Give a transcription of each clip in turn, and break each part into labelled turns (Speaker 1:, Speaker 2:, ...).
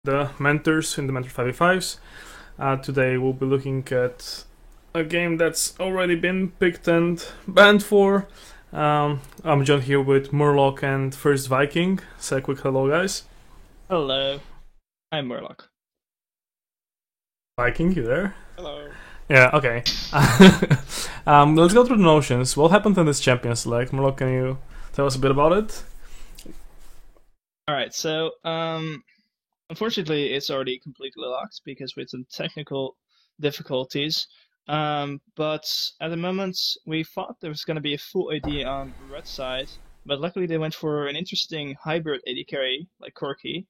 Speaker 1: the mentors in the Mentor 5v5s. Today we'll be looking at a game that's already been picked and banned for. I'm joined here with Murloc and First Viking. Say a quick hello, guys.
Speaker 2: Hello, I'm Murloc.
Speaker 1: Viking, you there?
Speaker 3: Hello.
Speaker 1: Yeah, okay. Let's go through the notions. What happened in this champion select? Murloc, can you tell us a bit about it?
Speaker 2: Alright, so, unfortunately it's already completely locked because with some technical difficulties. But at the moment we thought there was going to be a full AD on the red side, but luckily they went for an interesting hybrid AD carry like Corki.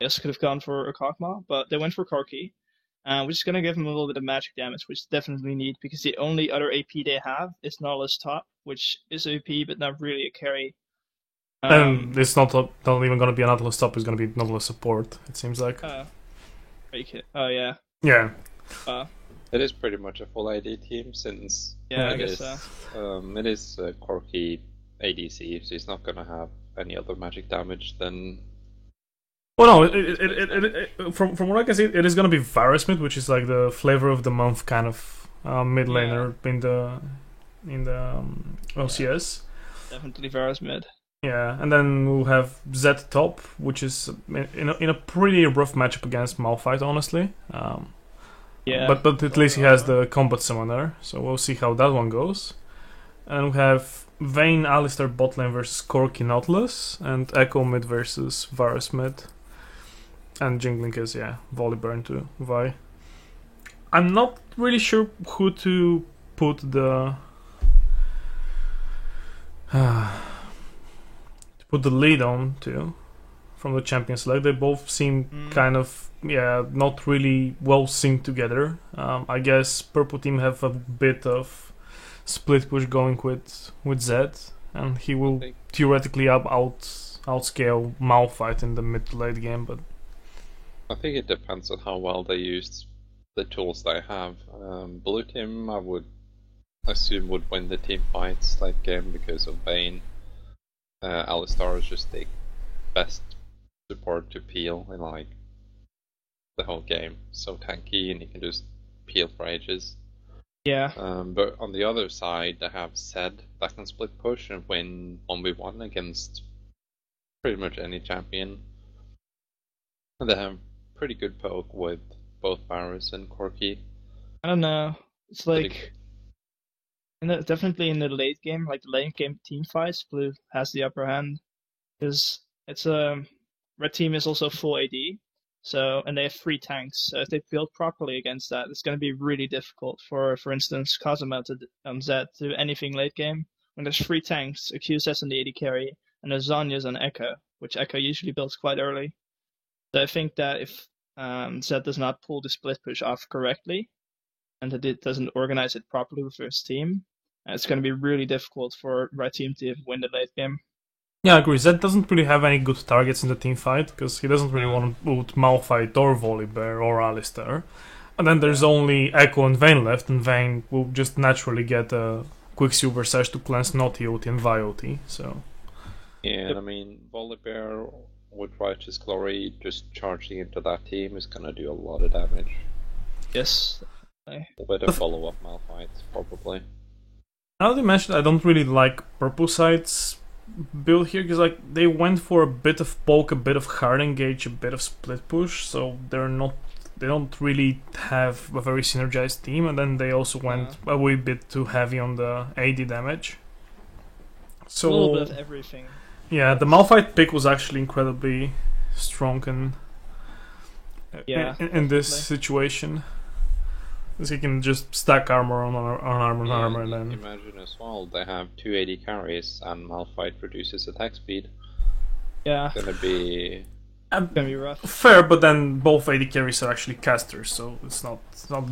Speaker 2: I also could have gone for a Kog'Maw, but they went for Corki. Which is going to give them a little bit of magic damage, which they definitely need, because the only other AP they have is Nautilus Top, which is AP but not really a carry.
Speaker 1: And it's not even going to be a Nautilus top, it's going to be Nautilus support, it seems like.
Speaker 2: Oh yeah.
Speaker 1: Yeah.
Speaker 3: It is pretty much a full AD team since
Speaker 2: I
Speaker 3: it
Speaker 2: guess
Speaker 3: is,
Speaker 2: so.
Speaker 3: it is Corki ADC, so he's not gonna have any other magic damage than.
Speaker 1: Well, no, from what I can see, it is going to be Varus mid, which is like the flavor of the month kind of mid laner in the OCS.
Speaker 2: Definitely Varus mid.
Speaker 1: Yeah, and then we'll have Zed top, which is in a pretty rough matchup against Malphite, honestly. But at least he has the combat summoner, so we'll see how that one goes. And we have Vayne Alistar bot lane versus Corki Nautilus, and Echo mid versus Varus mid. And Jingling is, Volibear into Vi. I'm not really sure who to put the lead on to from the champion select. They both seem kind of not really well synced together. I guess Purple team have a bit of split push going with Zed, and he will theoretically outscale Malphite in the mid to late game, but
Speaker 3: I think it depends on how well they used the tools they have. Blue team, I would assume, would win the team fights late game because of Vayne. Alistar is just the best support to peel in like the whole game. So tanky, and he can just peel for ages.
Speaker 2: Yeah.
Speaker 3: But on the other side, they have Zed that can split push and win 1v1 against pretty much any champion. And they have pretty good poke with both Varus and Corki.
Speaker 2: I don't know. It's like definitely in the late game, like the late game team fights, Blue has the upper hand because it's red team is also full AD, and they have 3 tanks. So if they build properly against that, it's going to be really difficult for instance, Kazuma to Zed to do anything late game when there's 3 tanks, a QSS and the AD carry, and there's Zhonya's and Echo, which Echo usually builds quite early. So I think that if Zed does not pull the split push off correctly, and that it doesn't organize it properly with his team, it's going to be really difficult for red team to win the late game.
Speaker 1: Yeah, I agree. Zed doesn't really have any good targets in the team fight, because he doesn't really want to put Malphite or Volibear or Alistar. And then there's only Echo and Vayne left, and Vayne will just naturally get a Quicksilver Sash to cleanse Naughty OT and Vi-OT, so...
Speaker 3: Yeah, I mean, Volibear with Righteous Glory just charging into that team is gonna do a lot of damage.
Speaker 2: Yes.
Speaker 3: A bit of follow-up Malphite, probably.
Speaker 1: Now that you mentioned, I don't really like Purple Side's build here, because like they went for a bit of poke, a bit of hard engage, a bit of split push, so they don't really have a very synergized team, and then they also went a wee bit too heavy on the AD damage. So
Speaker 2: a little bit of everything.
Speaker 1: Yeah, the Malphite pick was actually incredibly strong in this situation. Because he can just stack armor on armor, and then...
Speaker 3: Imagine as well, they have 2 AD carries and Malphite reduces attack speed.
Speaker 2: Yeah.
Speaker 3: It's gonna be
Speaker 2: rough.
Speaker 1: Fair, but then both AD carries are actually casters, so it's not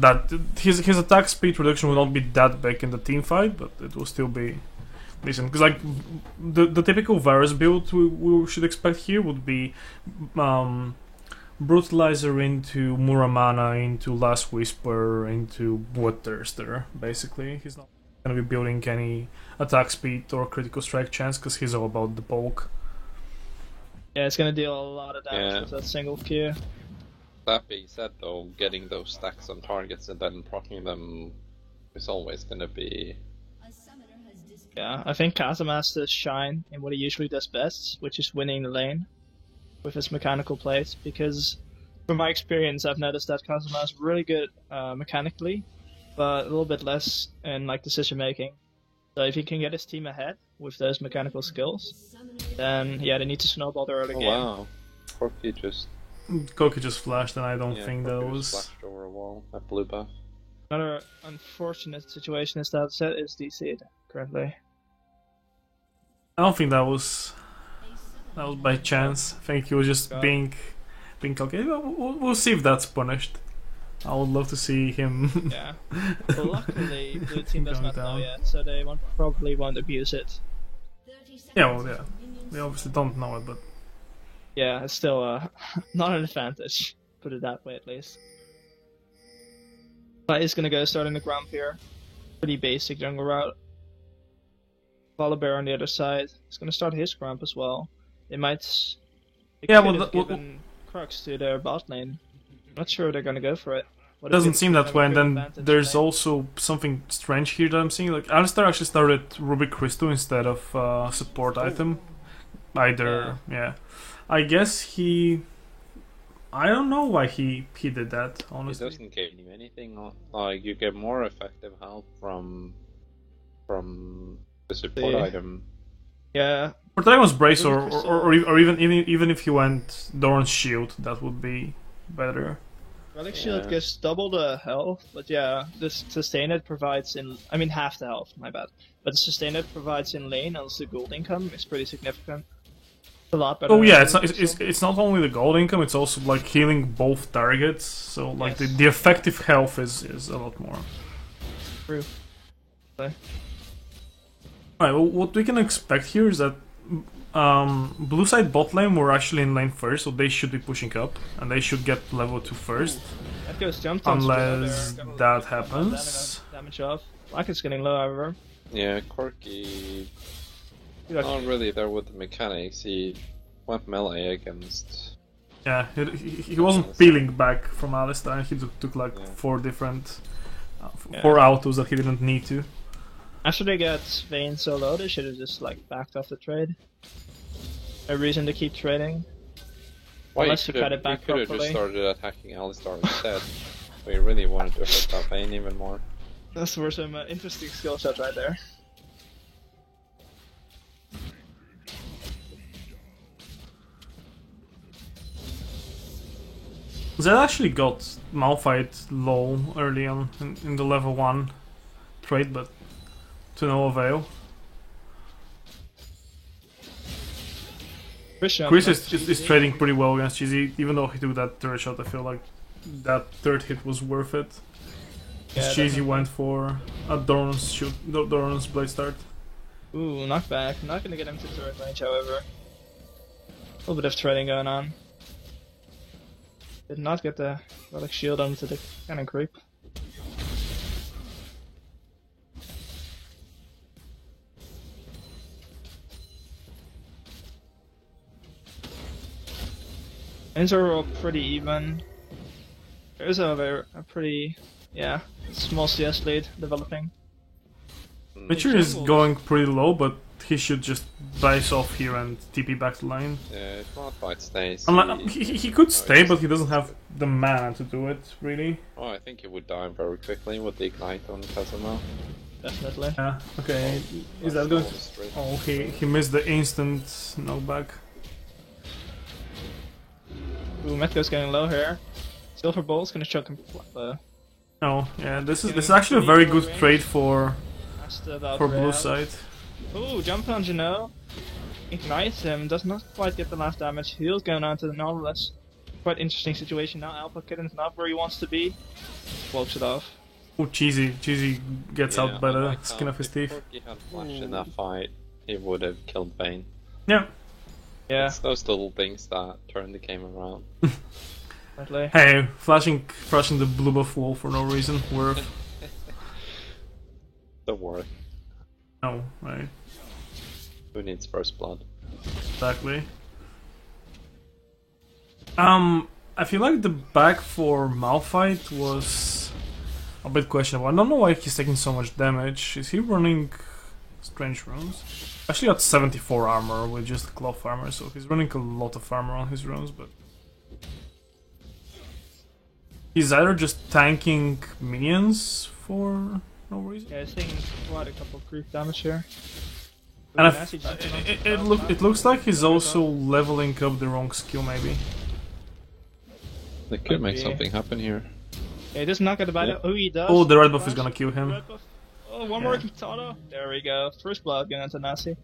Speaker 1: that... His attack speed reduction will not be that big in the team fight, but it will still be decent. Because like, the typical Varus build we should expect here would be... Brutalizer into Muramana, into Last Whisper, into Bloodthirster, basically. He's not going to be building any attack speed or critical strike chance, because he's all about the poke.
Speaker 2: Yeah, it's going to deal a lot of damage with that single Q.
Speaker 3: That being said, though, getting those stacks on targets and then proccing them is always going to be...
Speaker 2: Yeah, I think Kazuma has to shine in what he usually does best, which is winning the lane with his mechanical plays, because from my experience I've noticed that Kazuma is really good mechanically, but a little bit less in like decision making. So if he can get his team ahead with those mechanical skills, then yeah, they need to snowball the early game.
Speaker 3: Wow, Corki
Speaker 1: just flashed, and I don't think that was...
Speaker 3: flashed over a wall at blue buff.
Speaker 2: Another unfortunate situation is that Zed is DC'd currently.
Speaker 1: I don't think that was by chance. I think he was just being cocky. We'll see if that's punished. I would love to see him.
Speaker 2: Yeah. But luckily, the team does not know yet, so they probably won't abuse it.
Speaker 1: Yeah, well, yeah. We obviously don't know it, but...
Speaker 2: Yeah, it's still not an advantage. Put it that way, at least. But he's gonna go starting the Grump here. Pretty basic jungle route. Volibear on the other side. He's gonna start his Grump as well. They might... given Crux to their bot lane. Not sure they're gonna go for it.
Speaker 1: It doesn't seem that way, and then there's also something strange here that I'm seeing. Like, Alistar actually started Rubik Crystal instead of support item. Yeah. I guess he... I don't know why he did that, honestly.
Speaker 3: It doesn't give you anything. Like, you get more effective help from the support item.
Speaker 2: Yeah.
Speaker 1: For Dragon's Brace, or even if you went Doran's Shield, that would be better.
Speaker 2: Relic Shield gives double the health, but yeah, the sustain it provides in... I mean, half the health, my bad. But the sustain it provides in lane, and also gold income, is pretty significant. A lot better.
Speaker 1: Oh yeah, it's not only the gold income, it's also like healing both targets, so like the effective health is a lot more.
Speaker 2: True.
Speaker 1: Alright, well, what we can expect here is that blue side bot lane were actually in lane first, so they should be pushing up, and they should get level 2 first.
Speaker 2: That goes jump on
Speaker 1: unless that happens.
Speaker 2: Damage off. Black is getting low, however.
Speaker 3: Yeah, Corki... Not really there with the mechanics. He went melee against...
Speaker 1: Yeah, he wasn't peeling back from Alistar. He took like 4 different... 4 autos that he didn't need to.
Speaker 2: After they get Vayne so low, they should have just like backed off the trade. No reason to keep trading.
Speaker 3: Well,
Speaker 2: unless you cut it back properly.
Speaker 3: You could have just started attacking Alistar instead. We really wanted to hurt that Vayne even more.
Speaker 2: Those were some interesting skill shots right there.
Speaker 1: Zed actually got Malphite low early on in the level 1 trade, but to no avail. Chris is trading pretty well against Cheesy, even though he took that third shot. I feel like that third hit was worth it. Yeah, Cheesy went for a Doran's Blade Start.
Speaker 2: Ooh, knockback. Not gonna get him to turret range, however. A little bit of trading going on. Did not get the Relic Shield onto the cannon creep. Ends are all pretty even. There's a pretty, small CS lead developing.
Speaker 1: Witcher is going pretty low, but he should just dice off here and TP back to line.
Speaker 3: Yeah, if Malphite stays...
Speaker 1: He could stay, but he doesn't have the mana to do it, really.
Speaker 3: Oh, I think he would die very quickly with the Ignite on Kazuma.
Speaker 2: Definitely.
Speaker 1: Yeah, okay. Is that going to... Oh, he missed the instant knockback.
Speaker 2: Ooh, Metko's getting low here. Silver Bolt's gonna choke him.
Speaker 1: Oh, yeah, this is actually a very good trade for blue side.
Speaker 2: Ooh, jump on Jano. Ignites him, does not quite get the last damage. Heal's going on to the Nautilus. Quite interesting situation now. Alpha Kitten's not where he wants to be. Walks it off.
Speaker 1: Oh, Cheesy gets out by the skin of his teeth.
Speaker 3: If he had flash in that fight, he would have killed Vayne.
Speaker 1: Yeah.
Speaker 2: Yeah.
Speaker 3: It's those little things that turn the game around.
Speaker 1: Hey, flashing the blue buff wall for no reason. Worth.
Speaker 3: The worth.
Speaker 1: No, right.
Speaker 3: Who needs first blood?
Speaker 1: Exactly. I feel like the back for Malphite was a bit questionable. I don't know why he's taking so much damage. Is he running strange runes? Actually got 74 armor with just cloth armor, so he's running a lot of armor on his runes, but he's either just tanking minions for no reason.
Speaker 2: Yeah, he's taking quite a couple of creep damage here.
Speaker 1: And it looks like he's also leveling up the wrong skill, maybe.
Speaker 3: They could make something happen here.
Speaker 2: Yeah, just not gonna bite. Oh, he does.
Speaker 1: Oh, the red buff is gonna kill him.
Speaker 2: Oh, one more Kitana. There we go. First blood going into Nasi.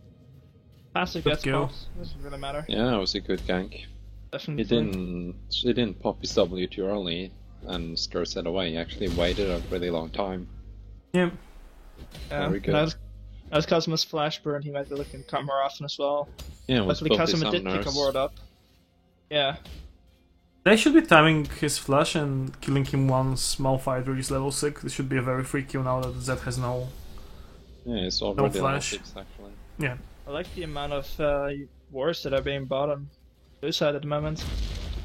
Speaker 2: Passive gets pops. Doesn't really matter.
Speaker 3: Yeah, it was a good gank.
Speaker 2: Definitely.
Speaker 3: He didn't pop his W too early and stir set away. He actually waited a really long time.
Speaker 1: Yeah.
Speaker 3: Very good.
Speaker 2: As Cosmos flash burn, he might be looking to come more often as well.
Speaker 3: Yeah,
Speaker 2: luckily Cosmo did pick a ward up. Yeah.
Speaker 1: They should be timing his flash and killing him once Malphite reaches level 6. This should be a very free kill now that Zed has no.
Speaker 3: Yeah, it's already
Speaker 1: no flash.
Speaker 3: Level 6, actually.
Speaker 1: Yeah.
Speaker 2: I like the amount of wars that are being bought on blue side at the moment.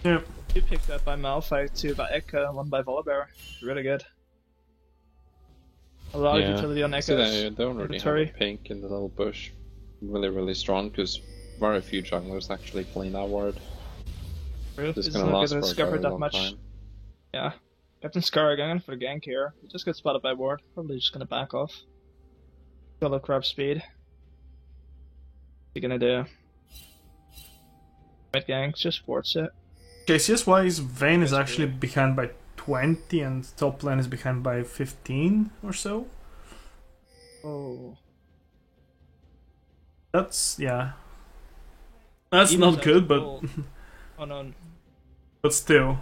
Speaker 1: Yeah.
Speaker 2: Two picked up by Malphite, two by Echo, and one by Volibear. Really good. A lot of utility on Echoes.
Speaker 3: So they don't really have a pink in the little bush. Really strong, because very few junglers actually play that ward.
Speaker 2: Really?
Speaker 3: It's gonna last for a very
Speaker 2: that
Speaker 3: long
Speaker 2: much.
Speaker 3: time.
Speaker 2: Yeah. Captain Scar going for the gank here. He just got spotted by ward. Probably just gonna back off. Got low crab speed. What's he gonna do? Mid ganks, just force it.
Speaker 1: Okay, CS-wise, Vayne is actually behind by 20 and top lane is behind by 15 or so.
Speaker 2: Oh.
Speaker 1: That's, yeah. That's not good, but...
Speaker 2: Oh no.
Speaker 1: But still.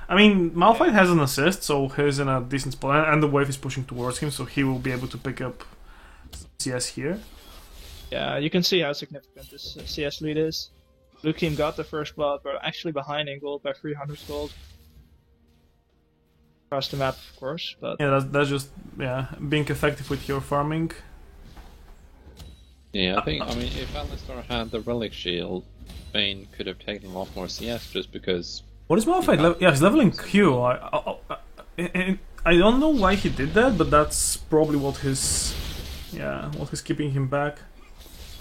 Speaker 1: I mean, Malphite has an assist, so he's in a decent spot, and the wave is pushing towards him, so he will be able to pick up CS here.
Speaker 2: Yeah, you can see how significant this CS lead is. Blue team got the first blood, but actually behind in gold by 300 gold. Across the map, of course, but...
Speaker 1: Yeah, that's just, being effective with your farming.
Speaker 3: Yeah, I mean, if Alistar had the Relic Shield, Vayne could have taken a lot more CS just because...
Speaker 1: What is Malphite? Yeah, he's leveling Q. I don't know why he did that, but that's probably what his... Yeah, what is keeping him back.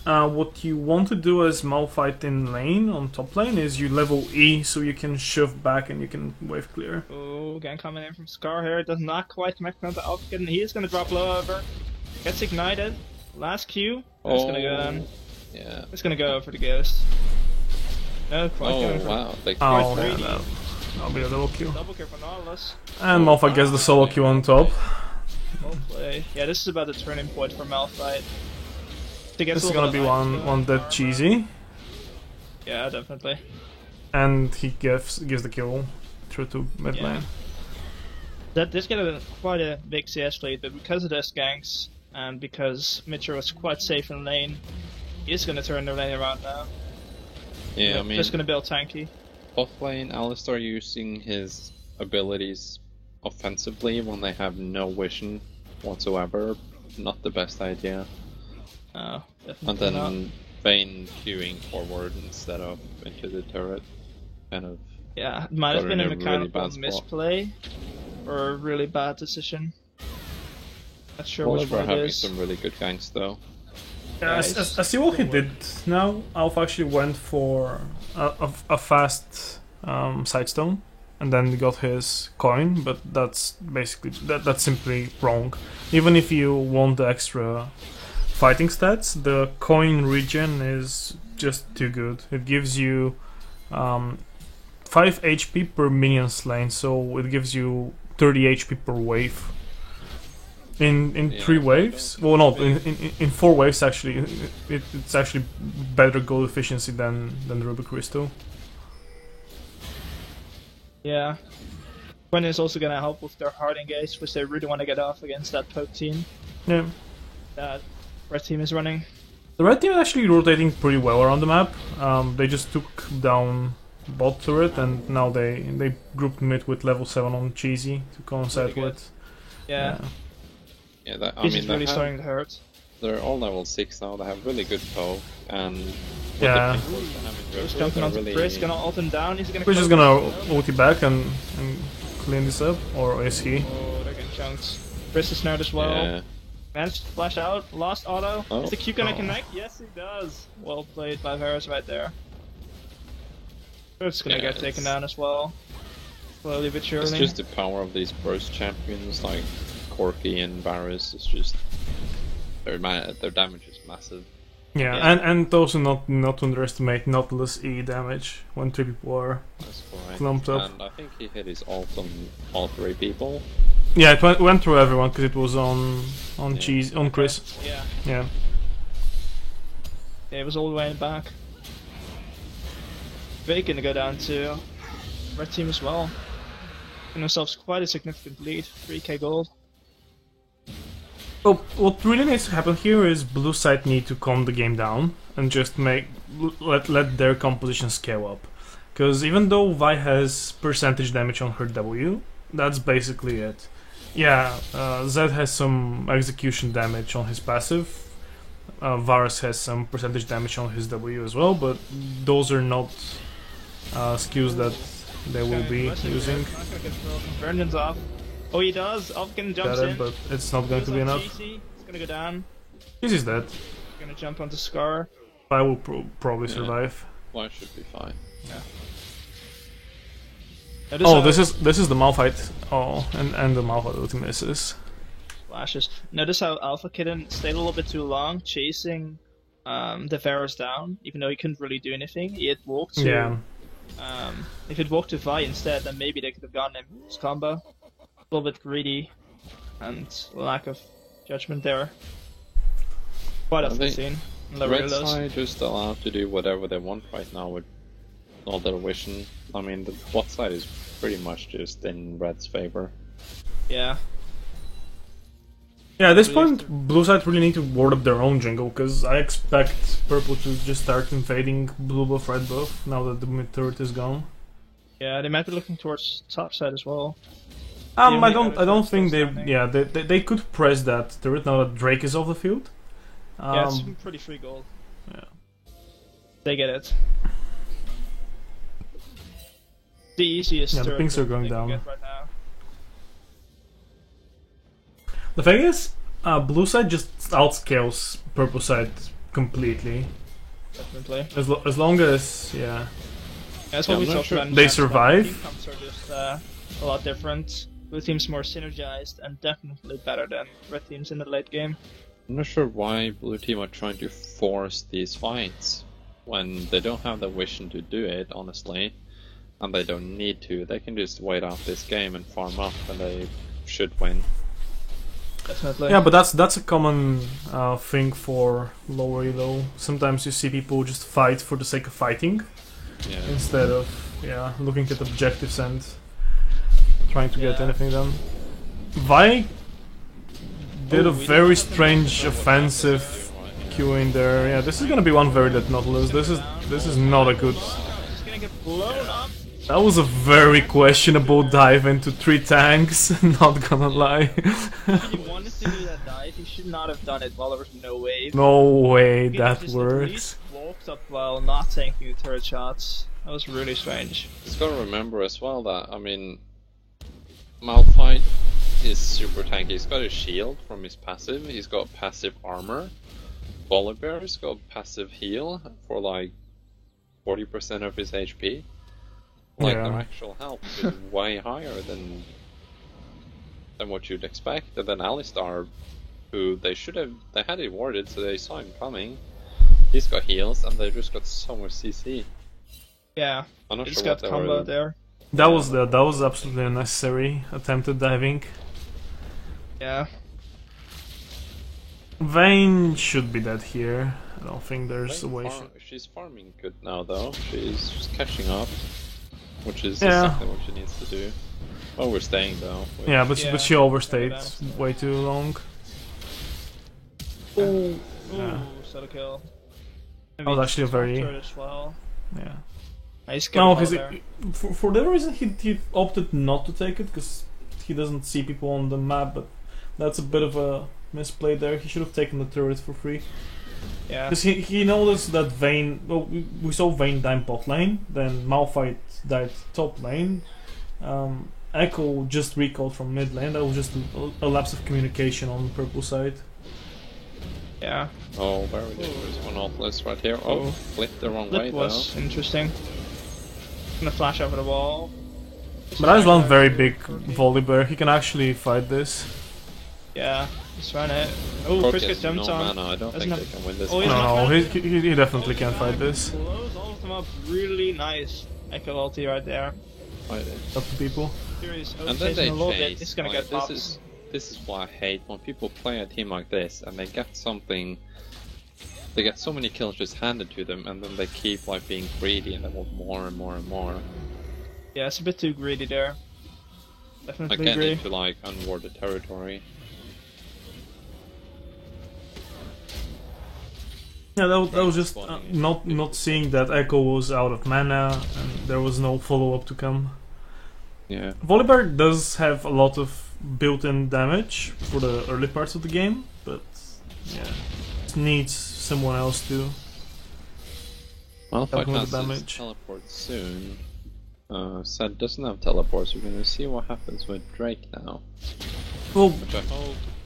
Speaker 1: What you want to do as Malphite in lane, on top lane, is you level E so you can shove back and you can wave clear.
Speaker 2: Oh, again coming in from Scar here. Does not quite connect onto Alpha, and he is going to drop low over. Gets ignited. Last Q. It's going to go down.
Speaker 3: Yeah.
Speaker 2: It's going to go for the Ghost. No, quite
Speaker 3: wow.
Speaker 1: That'll be a double kill.
Speaker 2: Double kill for Nautilus.
Speaker 1: And Malphite gets the solo kill on top.
Speaker 2: Well play. Yeah, this is about the turning point for Malphite.
Speaker 1: This is gonna be one dead cheesy.
Speaker 2: Yeah, definitely.
Speaker 1: And he gives the kill through to mid lane.
Speaker 2: This got quite a big CS lead, but because of this ganks and because Mitchell was quite safe in lane, he's gonna turn the lane around now.
Speaker 3: Yeah, I mean,
Speaker 2: just gonna build tanky.
Speaker 3: Off lane, Alistar using his abilities offensively when they have no vision whatsoever, not the best idea.
Speaker 2: No,
Speaker 3: and then not. Vayne queuing forward instead of into the turret, kind of.
Speaker 2: Yeah, it might have been a mechanical
Speaker 3: really
Speaker 2: misplay or a really bad decision. Not sure
Speaker 3: what
Speaker 2: it
Speaker 3: having
Speaker 2: is.
Speaker 3: some really good ganks though.
Speaker 1: Yeah, I see what he did now. Alpha actually went for a fast sidestone, and then got his coin, but that's basically that's simply wrong. Even if you want the extra fighting stats, the coin regen is just too good. It gives you 5 HP per minion slain, so it gives you 30 HP per wave. In 3 waves, well, no, in 4 waves actually, it's actually better gold efficiency than the Ruby Crystal.
Speaker 2: Yeah, Gwen is also gonna help with their hard engage, which they really want to get off against that poke team.
Speaker 1: Yeah,
Speaker 2: that red team is running.
Speaker 1: The red team is actually rotating pretty well around the map. They just took down bot turret, and now they grouped mid with level 7 on Cheesy to coincide with.
Speaker 2: Yeah.
Speaker 3: Yeah,
Speaker 2: this is really starting to hurt.
Speaker 3: they're all level 6 now. They have really good poke, and
Speaker 1: yeah.
Speaker 2: He's jumping onto Chris, gonna ult him down. He's gonna.
Speaker 1: We're just gonna ulti back and clean this up, or is he?
Speaker 2: Oh, they're getting chunks. Chris is snared as well.
Speaker 3: Yeah.
Speaker 2: Managed to flash out, lost auto.
Speaker 3: Oh.
Speaker 2: Is the Q gonna connect? Yes, he does. Well played by Varus right there. It's gonna get taken down as well. Slowly but surely.
Speaker 3: It's just the power of these burst champions like Corki and Varus. It's just their damage is massive.
Speaker 1: Yeah, and also not to underestimate Nautilus E damage when 3 people are clumped up.
Speaker 3: And I think he hit his ult on all 3 people.
Speaker 1: Yeah, it went through everyone because it was on Cheese, on Chris.
Speaker 2: Yeah.
Speaker 1: Yeah.
Speaker 2: Yeah, it was all the way in the back. They're gonna go down to red team as well. And themselves quite a significant lead, 3k gold.
Speaker 1: Well, what really needs to happen here is blue side need to calm the game down and just let their composition scale up. Because even though Vi has percentage damage on her W, that's basically it. Yeah, Zed has some execution damage on his passive. Varus has some percentage damage on his W as well, but those are not skills that they will be using.
Speaker 2: Brendan's off. Oh, he does. Opkin jumps in.
Speaker 1: But it's not going to be enough.
Speaker 2: It's gonna go down.
Speaker 1: Cheesy's dead.
Speaker 2: Gonna jump onto Scar.
Speaker 1: I will probably survive.
Speaker 3: Well, I should be fine.
Speaker 2: Yeah.
Speaker 1: Oh, this is the Malphite. Oh, and the Malphite ulti misses.
Speaker 2: Flashes. Notice how Alpha Kitten stayed a little bit too long chasing the Varus down, even though he couldn't really do anything. He had walked to.
Speaker 1: Yeah.
Speaker 2: If he'd walked to Vi instead, then maybe they could have gotten him. His combo. A little bit greedy and lack of judgment there. Quite often seen.
Speaker 3: Red side just allowed to do whatever they want right now with all their vision. I mean, the bot side is pretty much just in Red's favor.
Speaker 2: Yeah.
Speaker 1: Yeah, at this point, blue side really need to ward up their own jungle, because I expect purple to just start invading blue buff, red buff, now that the mid turret is gone.
Speaker 2: Yeah, they might be looking towards top side as well.
Speaker 1: I don't think they could press that turret now that Drake is off the field.
Speaker 2: Yeah, it's pretty free gold.
Speaker 1: Yeah.
Speaker 2: They get it. The easiest
Speaker 1: the pings are going down.
Speaker 2: Right now.
Speaker 1: The thing is, blue side just outscales purple side completely.
Speaker 2: Definitely.
Speaker 1: As long as
Speaker 2: That's what we talked about.
Speaker 1: They survive.
Speaker 2: Team comps are just a lot different. Blue team's more synergized and definitely better than red teams in the late game.
Speaker 3: I'm not sure why blue team are trying to force these fights when they don't have the vision to do it, honestly, and they don't need to. They can just wait out this game and farm up, and they should win.
Speaker 2: Definitely.
Speaker 1: Yeah, but that's a common thing for lower elo. Sometimes you see people just fight for the sake of fighting, instead of looking at objectives and trying to get anything done. Vi did a very strange offensive Q in there. Yeah, this is gonna be one very dead Nautilus. This is not a good.
Speaker 2: Just gonna get blown up.
Speaker 1: That was a very questionable dive into 3 tanks. Not gonna lie.
Speaker 2: If he wanted to do that dive, he should not have done it while there was no wave.
Speaker 1: No way that works.
Speaker 2: At least walked up while not taking the turret shots. That was really strange.
Speaker 3: Just gotta remember as well that, I mean, Malphite is super tanky. He's got a shield from his passive, he's got passive armor. Volibear's got passive heal for like 40% of his HP. Like their actual health is way higher than what you'd expect. And then Alistar, who they had it warded, so they saw him coming. He's got heals, and they just got so much CC.
Speaker 2: Yeah,
Speaker 3: I'm not
Speaker 2: he
Speaker 3: sure
Speaker 2: just got combo there.
Speaker 1: That was absolutely unnecessary attempted diving.
Speaker 2: Yeah.
Speaker 1: Vayne should be dead here. I don't think there's a way.
Speaker 3: She's farming good now, though. She's just catching up, which is exactly what she needs to do. Overstaying though.
Speaker 1: Yeah, but she overstayed way too long.
Speaker 2: Ooh, solo kill.
Speaker 1: That was actually a very.
Speaker 2: Yeah.
Speaker 1: No, for that reason he opted not to take it, because he doesn't see people on the map, but That's a bit of a misplay there. He should have taken the turret for free.
Speaker 2: Yeah.
Speaker 1: Because he noticed that Vayne... Well, we saw Vayne die bot lane, then Malphite died top lane. Echo just recalled from mid lane. That was just a lapse of communication on the purple side.
Speaker 2: Yeah.
Speaker 3: Oh, very dangerous one Nautilus right here. Oh, flipped the wrong way
Speaker 2: Flip was
Speaker 3: though.
Speaker 2: interesting. Gonna flash over the wall.
Speaker 1: But that is one very big Volibear. He can actually fight this.
Speaker 2: Yeah, he's trying it. Oh, Chris gets jumped on.
Speaker 3: Mana. I don't think they can win this.
Speaker 2: Oh,
Speaker 1: No, he definitely can fight this.
Speaker 2: Blows all of them up. Really nice Echo ulti right there.
Speaker 1: Up to people.
Speaker 3: And then they chase.
Speaker 2: It's gonna get popped.
Speaker 3: This is why I hate when people play a team like this and they get something. They get so many kills just handed to them, and then they keep like being greedy and they want more and more and more.
Speaker 2: Yeah, it's a bit too greedy there. Definitely
Speaker 3: Like
Speaker 2: agree.
Speaker 3: into like unwarded territory.
Speaker 1: Yeah, that was just not seeing that Echo was out of mana and there was no follow up to come.
Speaker 3: Yeah.
Speaker 1: Volibear does have a lot of built-in damage for the early parts of the game, but yeah, it needs someone else to
Speaker 3: Malphite
Speaker 1: with
Speaker 3: has
Speaker 1: the
Speaker 3: his
Speaker 1: damage.
Speaker 3: teleport soon. Zed doesn't have teleports. We're gonna see what happens with Drake now.
Speaker 1: Well,
Speaker 3: Which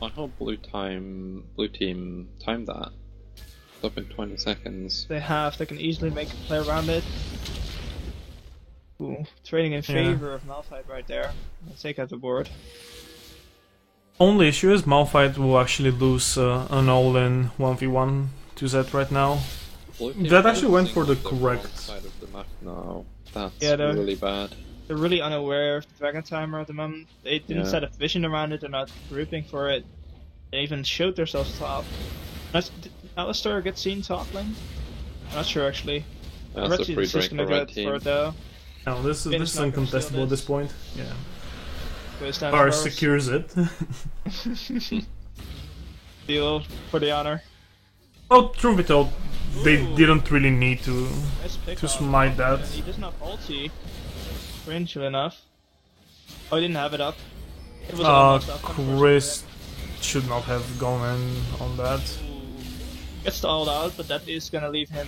Speaker 3: I hope blue team time that. It's up in 20 seconds.
Speaker 2: They can easily make a play around it. Ooh, trading in favor of Malphite right there. Let's take out the board.
Speaker 1: only issue is Malphite will actually lose an all-in 1v1 to Zed right now. That actually went for the correct
Speaker 3: side of the map now. That's
Speaker 2: they're
Speaker 3: really bad.
Speaker 2: They're really unaware of the Dragon Timer at the moment. They didn't set a vision around it, they're not grouping for it. They even showed themselves top. Did Alistar get seen top lane? I'm not sure actually.
Speaker 3: That's
Speaker 2: Red
Speaker 3: a
Speaker 2: team
Speaker 3: free
Speaker 2: is just
Speaker 3: drink
Speaker 2: gonna
Speaker 3: for
Speaker 2: go
Speaker 3: red team.
Speaker 2: for it though.
Speaker 1: No, this is
Speaker 2: not gonna steal
Speaker 1: uncontestable at this point. Yeah.
Speaker 2: Goes down
Speaker 1: Bar
Speaker 2: to Boros.
Speaker 1: secures it.
Speaker 2: Deal for the honor.
Speaker 1: Well, truth be told, they didn't really need to
Speaker 2: Nice pick
Speaker 1: to
Speaker 2: off.
Speaker 1: smite that.
Speaker 2: He doesn't have ulti. Strangely enough. Oh, he didn't have it up. It was almost up,
Speaker 1: Chris should not have gone in on that.
Speaker 2: gets the ult out, but that is gonna leave him,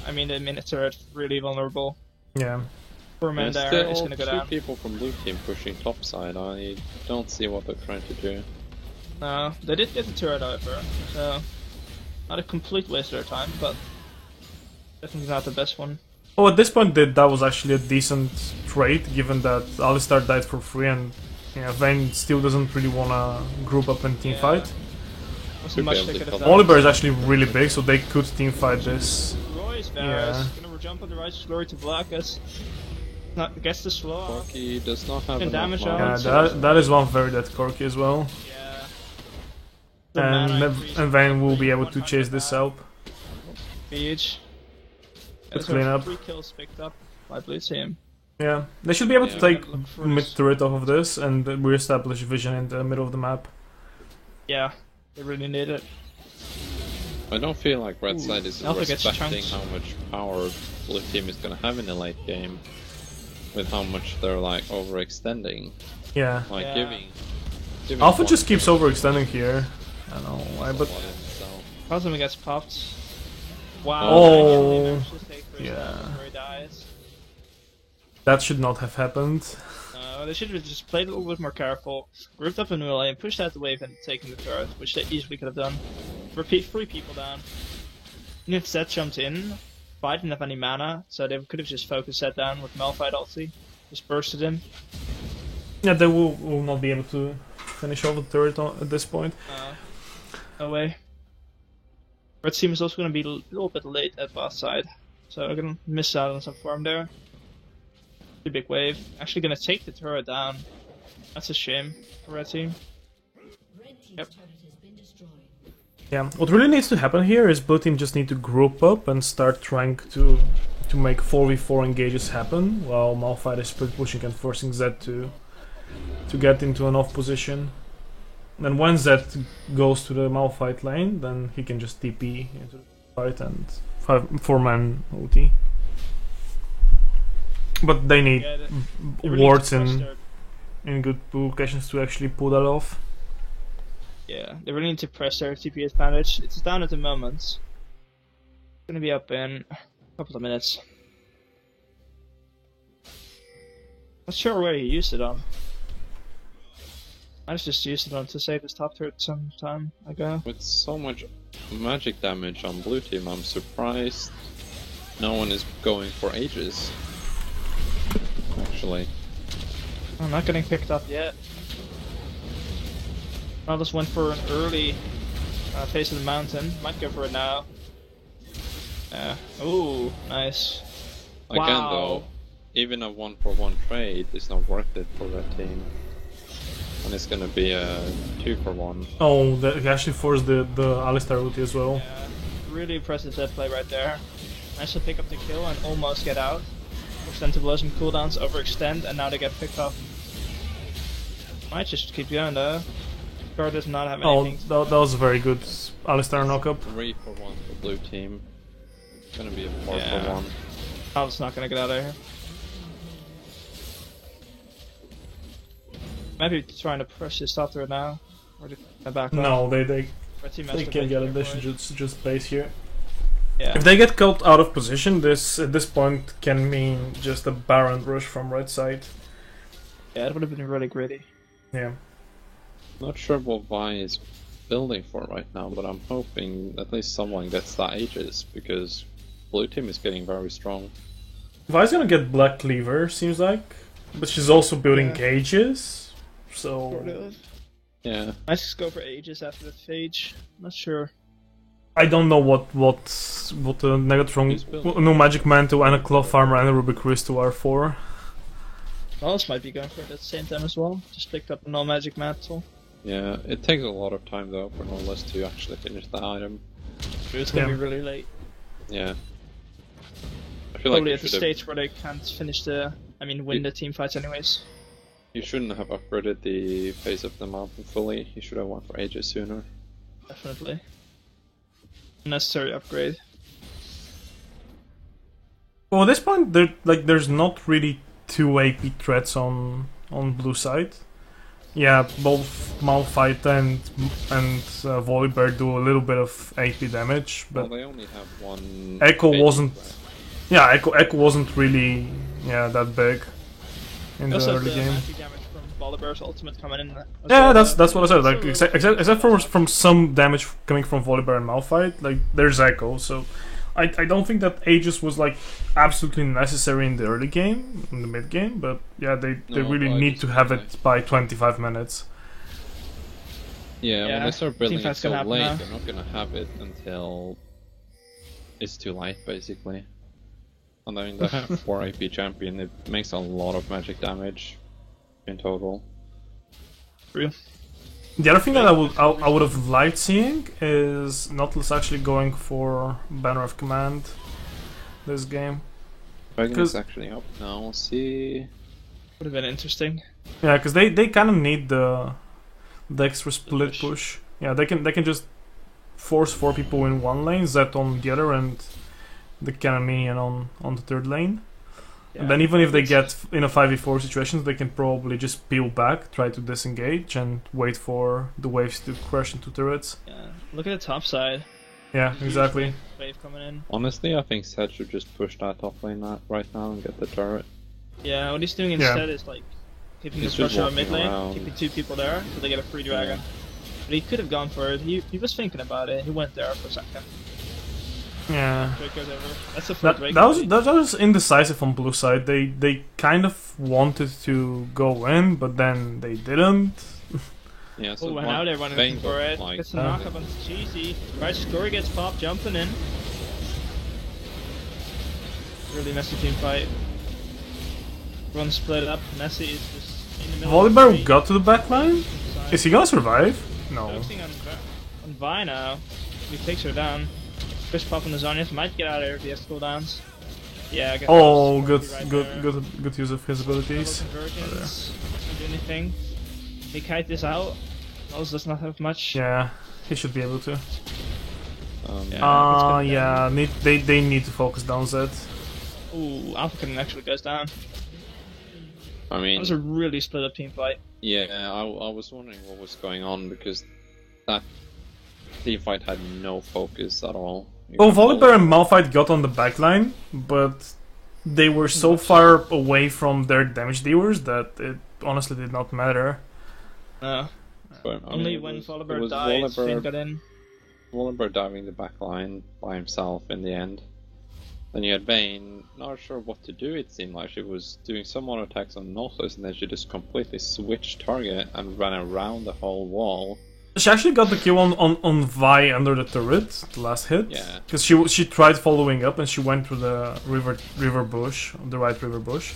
Speaker 2: I mean, the minute turret really vulnerable.
Speaker 1: Yeah.
Speaker 2: Poor man
Speaker 3: There's
Speaker 2: there
Speaker 3: still
Speaker 2: is gonna go
Speaker 3: two
Speaker 2: down.
Speaker 3: people from blue team pushing top side. I don't see what they're trying to do.
Speaker 2: No, they did get the turret over, so not a complete waste of their time, but definitely not the best one.
Speaker 1: Oh, at this point, that was actually a decent trade, given that Alistar died for free, and Vayne still doesn't really wanna group up and team fight.
Speaker 2: Wasn't much they could have done.
Speaker 1: Volibear is actually really big, so they could team fight this.
Speaker 2: Roy's Varus gonna jump on the Righteous Glory to block us. Not gets the slow.
Speaker 3: Corki does not have
Speaker 2: Can
Speaker 3: enough
Speaker 2: damage
Speaker 3: mana.
Speaker 2: out.
Speaker 1: Yeah, that is one very dead Corki as well.
Speaker 2: Yeah.
Speaker 1: And Vayne will be able to chase this out.
Speaker 2: Beach.
Speaker 1: Let's clean up.
Speaker 2: 3 kills picked up by blue team.
Speaker 1: Yeah, they should be able to take
Speaker 2: look for
Speaker 1: mid
Speaker 2: this.
Speaker 1: turret off of this and re-establish vision in the middle of the map.
Speaker 2: Yeah, they really need it.
Speaker 3: I don't feel like red side is
Speaker 2: Alpha gets
Speaker 3: respecting
Speaker 2: chunked.
Speaker 3: how much power blue team is gonna have in the late game, with how much they're like overextending,
Speaker 1: Yeah.
Speaker 3: like
Speaker 2: Yeah.
Speaker 3: giving
Speaker 1: Alpha
Speaker 3: one
Speaker 1: just keeps
Speaker 3: kill
Speaker 1: overextending here. I don't know why, but
Speaker 3: a lot in itself.
Speaker 2: Cosmo gets popped. Wow.
Speaker 1: Oh,
Speaker 2: actually manages to take first
Speaker 1: yeah.
Speaker 2: down before he dies.
Speaker 1: that should not have happened.
Speaker 2: They should have just played a little bit more careful, grouped up in the lane, pushed out the wave and taken the turret, which they easily could have done. Repeat 3 people down. And if Zed jumped in, Fight didn't have any mana, so they could have just focused Zed down with Malphite ulti. Just bursted him.
Speaker 1: Yeah, they will not be able to finish off the turret at this point.
Speaker 2: No way. Red team is also going to be a little bit late at boss side, so they're going to miss out on some farm there. Pretty big wave. Actually going to take the turret down. That's a shame for red team. Yep.
Speaker 1: Yeah, what really needs to happen here is blue team just need to group up and start trying to make 4v4 engages happen, while Malphite is split pushing and forcing Zed to get into an off position. Then when Zed goes to the Malphite lane, then he can just TP into the fight and 4-man OT. But they need
Speaker 2: They really
Speaker 1: wards
Speaker 2: need to trust
Speaker 1: in good locations to actually pull that off.
Speaker 2: Yeah, they really need to press their TP advantage. It's down at the moment. It's gonna be up in a couple of minutes. Not sure where he used it on. I just used it on to save his top turret some time ago.
Speaker 3: With so much magic damage on blue team, I'm surprised no one is going for Aegis. Actually.
Speaker 2: I'm not getting picked up yet. I just went for an early face of the mountain. Might go for it now. Ooh, nice.
Speaker 3: Again
Speaker 2: Wow.
Speaker 3: though, even a 1-for-1 trade is not worth it for that team. And it's gonna be a 2-for-1.
Speaker 1: Oh, he actually forced the Alistar ulti as well.
Speaker 2: Yeah, really impressive set play right there. Nice to pick up the kill and almost get out. Force them to blow some cooldowns, overextend, and now they get picked up. Might just keep going though. Guard does not have anything.
Speaker 1: Oh, that was a very good Alistar knockup.
Speaker 3: 3-for-1 for blue team. It's gonna be a 4-for-1.
Speaker 2: I was not gonna get out of here. Maybe trying to push this top through now. Or did I back
Speaker 1: No,
Speaker 2: off?
Speaker 1: they
Speaker 2: They
Speaker 1: can get it. They should just base here.
Speaker 2: Yeah.
Speaker 1: If they get caught out of position, this at this point can mean just a Baron rush from red side.
Speaker 2: Yeah, it would have been really gritty.
Speaker 1: Yeah.
Speaker 3: Not sure what Vi is building for right now, but I'm hoping at least someone gets that Aegis, because blue team is getting very strong.
Speaker 1: Vi's gonna get Black Cleaver, seems like. But she's also building
Speaker 2: Yeah.
Speaker 1: Gauges. So
Speaker 2: Sort of.
Speaker 3: Yeah.
Speaker 2: I just go for Aegis after the Phage. Not sure.
Speaker 1: I don't know what the Negatron,
Speaker 3: Who's building?
Speaker 1: no Magic Mantle and a Claw Farmer and a Ruby Crystal are for.
Speaker 2: Alice might be going for it at the same time as well. Just picked up a no magic mantle.
Speaker 3: Yeah, it takes a lot of time though for Norlis to actually finish the item.
Speaker 2: It's gonna
Speaker 1: Yeah.
Speaker 2: be really late.
Speaker 3: Yeah. I feel like
Speaker 2: Probably
Speaker 3: you
Speaker 2: at the
Speaker 3: should have,
Speaker 2: stage where they can't finish win the team fights anyways.
Speaker 3: you shouldn't have upgraded the face of the mountain fully. You should have went for Aegis sooner.
Speaker 2: Definitely. Necessary upgrade.
Speaker 1: Well, at this point, there's not really two AP threats on blue side. Yeah, both Malphite and Volibear do a little bit of AP damage, but
Speaker 3: Well, they only have one.
Speaker 1: Echo
Speaker 3: Aegis
Speaker 1: wasn't.
Speaker 3: threat.
Speaker 1: Yeah, Echo wasn't really that big in the
Speaker 2: Also,
Speaker 1: early
Speaker 2: the
Speaker 1: game.
Speaker 2: magic damage from Volibear's ultimate coming in. as
Speaker 1: Yeah,
Speaker 2: well.
Speaker 1: that's what I said. Like except from some damage coming from Volibear and Malphite, like there's Echo. So I don't think that Aegis was like absolutely necessary in the early game, in the mid game. But yeah, they
Speaker 3: No,
Speaker 1: really
Speaker 3: I
Speaker 1: need to
Speaker 3: just
Speaker 1: have
Speaker 3: feel
Speaker 1: it by 25 minutes.
Speaker 3: Yeah, when
Speaker 2: Yeah,
Speaker 3: they start building
Speaker 2: team
Speaker 3: it
Speaker 2: fight's
Speaker 3: so
Speaker 2: gonna happen
Speaker 3: late,
Speaker 2: now.
Speaker 3: they're not gonna have it until it's too late, basically. And I mean, they have 4 AP champion, it makes a lot of magic damage in total.
Speaker 2: Real.
Speaker 1: The other thing that I would have liked seeing is Nautilus actually going for Banner of Command this game.
Speaker 3: Dragon
Speaker 1: 'Cause-
Speaker 3: is actually up now, see...
Speaker 2: Would have been interesting.
Speaker 1: Yeah, because they kind of need the extra split push. Yeah, they can just force 4 people in one lane, Zed on the other, and the cannon minion on the third lane. And then even if they get in a 5v4 situations, they can probably just peel back, try to disengage, and wait for the waves to crash into turrets.
Speaker 2: Yeah. Look at the top side.
Speaker 1: Yeah,
Speaker 2: Huge
Speaker 1: exactly.
Speaker 2: Wave coming in.
Speaker 3: Honestly, I think Zed should just push that top lane right now and get the turret.
Speaker 2: Yeah, what he's doing
Speaker 1: Yeah.
Speaker 2: instead is like keeping the
Speaker 3: He's just
Speaker 2: pressure on mid
Speaker 3: walking
Speaker 2: lane,
Speaker 3: around.
Speaker 2: keeping 2 people there so they get a free dragon. But he could have gone for it. He was thinking about it. He went there for a second.
Speaker 1: Yeah.
Speaker 2: Drake goes over. That's the first Drake.
Speaker 1: That was indecisive on blue side. They kind of wanted to go in, but then they didn't.
Speaker 3: Yeah, so
Speaker 2: Oh, and now they're running
Speaker 3: Vayne
Speaker 2: for it.
Speaker 3: got, like,
Speaker 2: Gets a knock up on Cheesy. Right, Scory gets popped, jumping in. Really messy team fight. Everyone split up. Nessie is just in the middle. of the
Speaker 1: Volibear
Speaker 2: street.
Speaker 1: got to the back line. Is he gonna survive? No.
Speaker 2: Focusing on Vi now. He takes her down. Fish pop on the Zonius might get out of there if he has cooldowns. Yeah, I guess
Speaker 1: Oh,
Speaker 2: that's Scorpy right there.
Speaker 1: good use of his abilities.
Speaker 2: Double convergence. Doesn't do anything. They kite this out. Nose does not have much.
Speaker 1: Yeah, he should be able to.
Speaker 2: Yeah.
Speaker 1: Yeah. They need to focus down Zed.
Speaker 2: Ooh, Alpha Cannon actually goes down.
Speaker 3: I
Speaker 2: That
Speaker 3: mean,
Speaker 2: was a really split up team fight.
Speaker 3: yeah, I was wondering what was going on, because that teamfight had no focus at all.
Speaker 1: Well, Volibear and Malphite got on the backline, but they were so far away from their damage dealers that it honestly did not matter.
Speaker 2: But, only when Volibear died, Finn got in.
Speaker 3: Volibear diving the backline by himself in the end. Then you had Vayne, not sure what to do. It seemed like she was doing some more attacks on Nautilus, and then she just completely switched target and ran around the whole wall.
Speaker 1: She actually got the kill on Vi under the turret, the last hit.
Speaker 3: Yeah.
Speaker 1: Because she tried following up and she went through the river bush, the right river bush.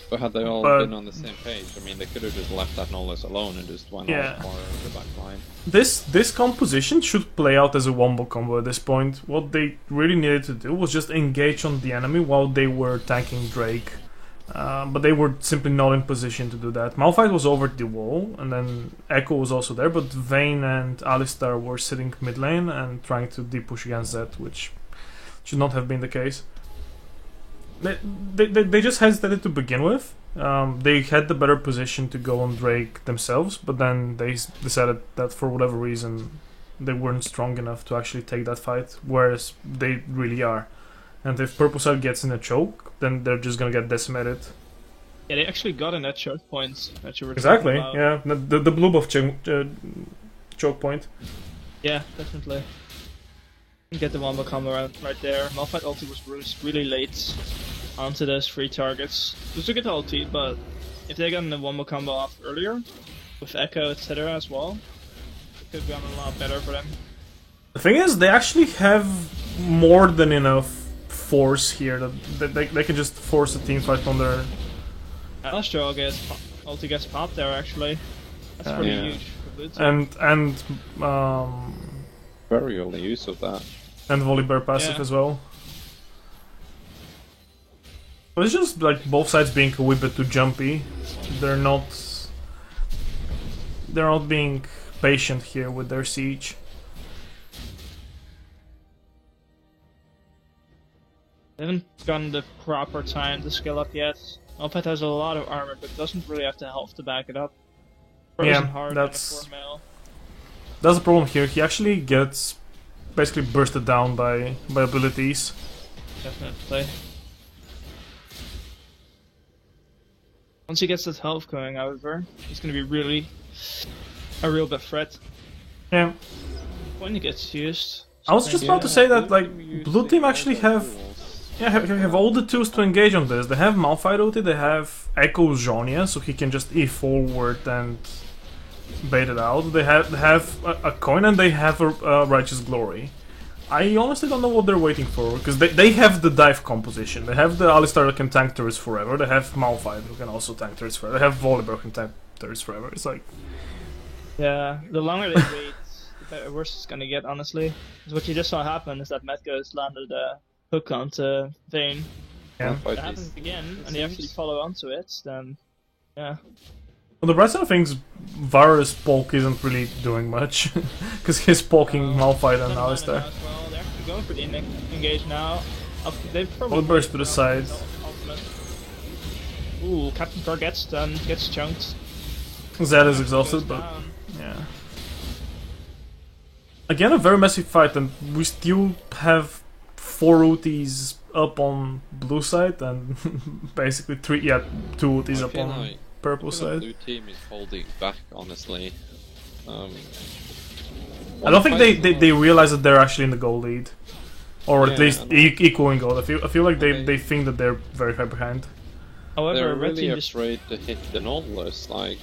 Speaker 3: But had they all been on the same page, I mean, they could have just left that Nautilus alone and just went all far the back line.
Speaker 1: This composition should play out as a wombo combo at this point. What they really needed to do was just engage on the enemy while they were tanking Drake. But they were simply not in position to do that. Malphite was over the wall, and then Echo was also there, but Vayne and Alistar were sitting mid lane and trying to deep push against that, which should not have been the case. They just hesitated to begin with. They had the better position to go on Drake themselves, but then they decided that for whatever reason they weren't strong enough to actually take that fight, whereas they really are. And if Purple Side gets in a choke, then they're just gonna get decimated.
Speaker 2: Yeah, they actually got in that choke point that you were
Speaker 1: exactly,
Speaker 2: talking about.
Speaker 1: Yeah. The blue buff choke point.
Speaker 2: Yeah, definitely. Get the wombo combo right there. Malphite ulti was really late onto those 3 targets. It was a good ulti, but if they got the wombo combo off earlier, with Echo, etc. as well, it could have gone a lot better for them.
Speaker 1: The thing is, they actually have more than enough force here that they can just force a team fight on their...
Speaker 2: Astro ulti gets popped there actually. That's pretty huge for blue team.
Speaker 1: And
Speaker 3: very early use of that.
Speaker 1: And Volibear passive as well. But it's just like both sides being a wee bit too jumpy. They're not being patient here with their siege.
Speaker 2: They haven't gotten the proper time to scale up yet. Malphite has a lot of armor, but doesn't really have the health to back it up.
Speaker 1: That's the problem here. He actually gets basically bursted down by abilities.
Speaker 2: Definitely. Once he gets his health going, however, he's going to be really a real big threat.
Speaker 1: Yeah.
Speaker 2: When he gets used.
Speaker 1: I was just about to say that, like, blue team actually have all the tools to engage on this. They have Malphite ulti, they have Echo Zhonya, so he can just E forward and bait it out. They have a coin and they have a Righteous Glory. I honestly don't know what they're waiting for, because they have the dive composition. They have the Alistar that can tank turrets forever. They have Malphite who can also tank turrets forever. They have Volibear who can tank turrets forever. It's like...
Speaker 2: Yeah, the longer they wait, the better worse it's gonna get, honestly. Because what you just saw happen is that Metghost landed a hook onto Vayne.
Speaker 1: Yeah.
Speaker 2: If that happens again, and they actually follow onto it, then... yeah.
Speaker 1: On the bright side of things, Varus' poke isn't really doing much, because he's poking Malphite and Alistar.
Speaker 2: Well, they're actually going for the engage now. They've probably
Speaker 1: burst to the side.
Speaker 2: Ooh, Captain Thor gets chunked.
Speaker 1: Zed is exhausted, but yeah. Again, a very messy fight, and we still have 4 ultis up on blue side, and basically 2 ultis up on purple side.
Speaker 3: The blue team is holding back, honestly.
Speaker 1: I don't think they realize that they're actually in the goal lead, or at least equaling goal. I feel like they think that they're very far behind.
Speaker 2: However,
Speaker 3: they're really afraid to hit the Nautilus. Like,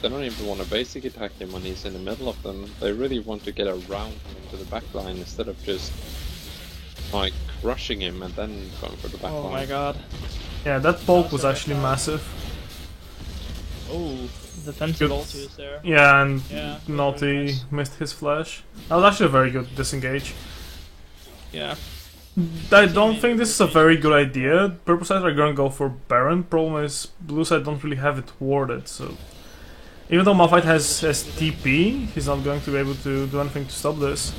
Speaker 3: they don't even want to basic attack him when he's in the middle of them. They really want to get around him into the backline instead of just like crushing him and then going for the backline.
Speaker 2: Oh my god.
Speaker 1: Yeah, that poke was actually massive.
Speaker 2: Oh, defensive ulti is there.
Speaker 1: Yeah, and Naughty missed his flash. That was actually a very good disengage.
Speaker 2: Yeah.
Speaker 1: I don't think this is a very good idea. Purple side are gonna go for Baron. Problem is, blue side don't really have it warded, so... Even though Malphite has TP, he's not going to be able to do anything to stop this.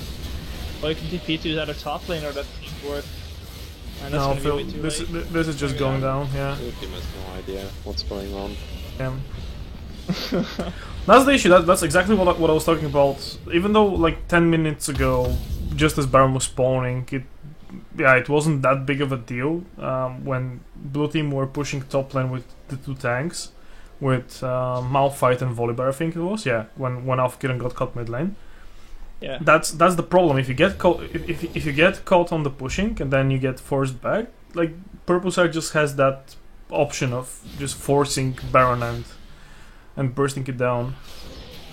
Speaker 2: Well, you can TP to either top lane or that team ward. And
Speaker 1: no, Phil, this is just going down, yeah.
Speaker 3: The team has no idea what's going on.
Speaker 1: Yeah. That's the issue. That's exactly what I was talking about. Even though like 10 minutes ago, just as Baron was spawning, it wasn't that big of a deal when blue team were pushing top lane with the 2 tanks, with Malphite and Volibear, I think it was. Yeah, when Alphakiran got caught mid lane.
Speaker 2: Yeah.
Speaker 1: That's the problem. If you get caught, if you get caught on the pushing and then you get forced back, like Purple side just has that option of just forcing Baron and bursting it down.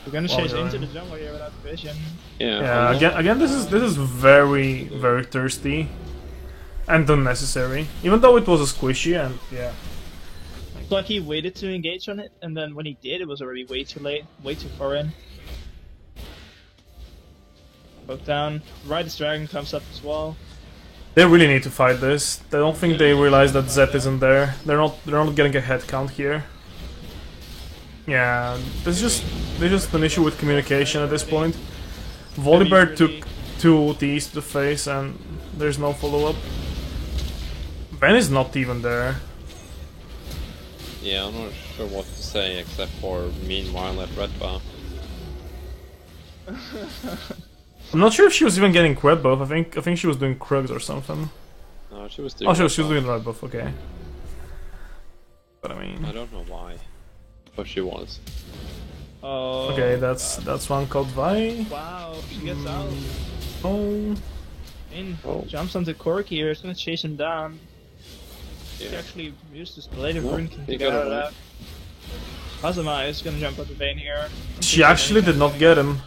Speaker 2: We're gonna chase into the jungle here without vision.
Speaker 1: Yeah. Again, this is very thirsty and unnecessary. Even though it was a squishy and yeah.
Speaker 2: It's like he waited to engage on it, and then when he did, it was already way too late, way too far in. Poke down. Riders Dragon comes up as well.
Speaker 1: They really need to fight this. I don't think they realize that Zed isn't there. They're not getting a head count here. Yeah, there's just an issue with communication at this point. Volibear took 2 Ts to the face and there's no follow-up. Vayne is not even there.
Speaker 3: Yeah, I'm not sure what to say except for meanwhile at red buff.
Speaker 1: I'm not sure if she was even getting red buff. I think she was doing Krugs or something.
Speaker 3: No, she was doing.
Speaker 1: She was doing red buff. Okay. But I mean,
Speaker 3: I don't know why, but she was.
Speaker 2: Oh.
Speaker 1: Okay, that's one called Vi.
Speaker 2: Wow, she gets out.
Speaker 1: Oh.
Speaker 2: Jumps onto Corki here. It's gonna chase him down.
Speaker 3: Yeah.
Speaker 2: He actually used his blade of rune to get out of that. Kazuma is gonna jump onto Vayne here.
Speaker 1: She actually did not get him.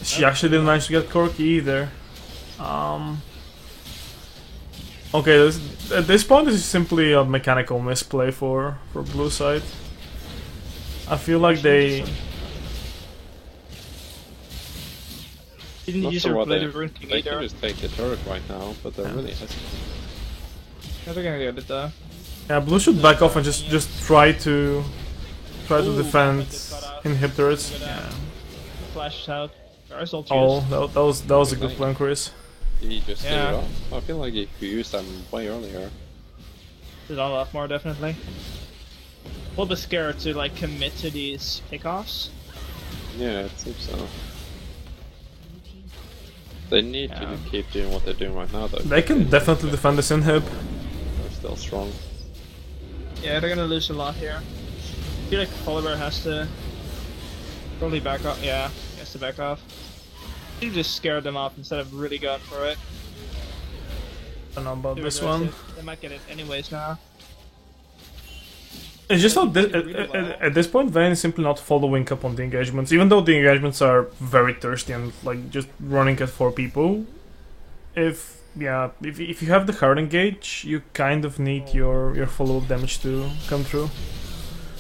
Speaker 1: She actually didn't manage to get Corki either. Okay, at this point this is simply a mechanical misplay for blue side. I feel like they
Speaker 2: didn't use her blade of rune king
Speaker 3: either. They
Speaker 2: either.
Speaker 3: can just take the turret right now, but they're really hesitant.
Speaker 2: Yeah, they're gonna get it though.
Speaker 1: Yeah, blue should back off and just try to defend inhib turrets. Yeah.
Speaker 2: Flashes out.
Speaker 1: Oh, that was a good plan, Chris.
Speaker 3: He just did it off. I feel like he could use them way earlier.
Speaker 2: Did a lot more, definitely. A little bit scared to like commit to these pickoffs.
Speaker 3: Yeah, it seems so. They need to keep doing what they're doing right now, though.
Speaker 1: They can definitely defend this inhib.
Speaker 3: They're still strong.
Speaker 2: Yeah, they're gonna lose a lot here. I feel like Volibear has to probably back off. Yeah, he has to back off. You just scared them off instead of really going for it.
Speaker 1: I don't know about this one.
Speaker 2: They might get it anyways now.
Speaker 1: It's just not at this point Vayne is simply not following up on the engagements, even though the engagements are very thirsty and like just running at 4 people. If you have the hard engage, you kind of need your follow-up damage to come through.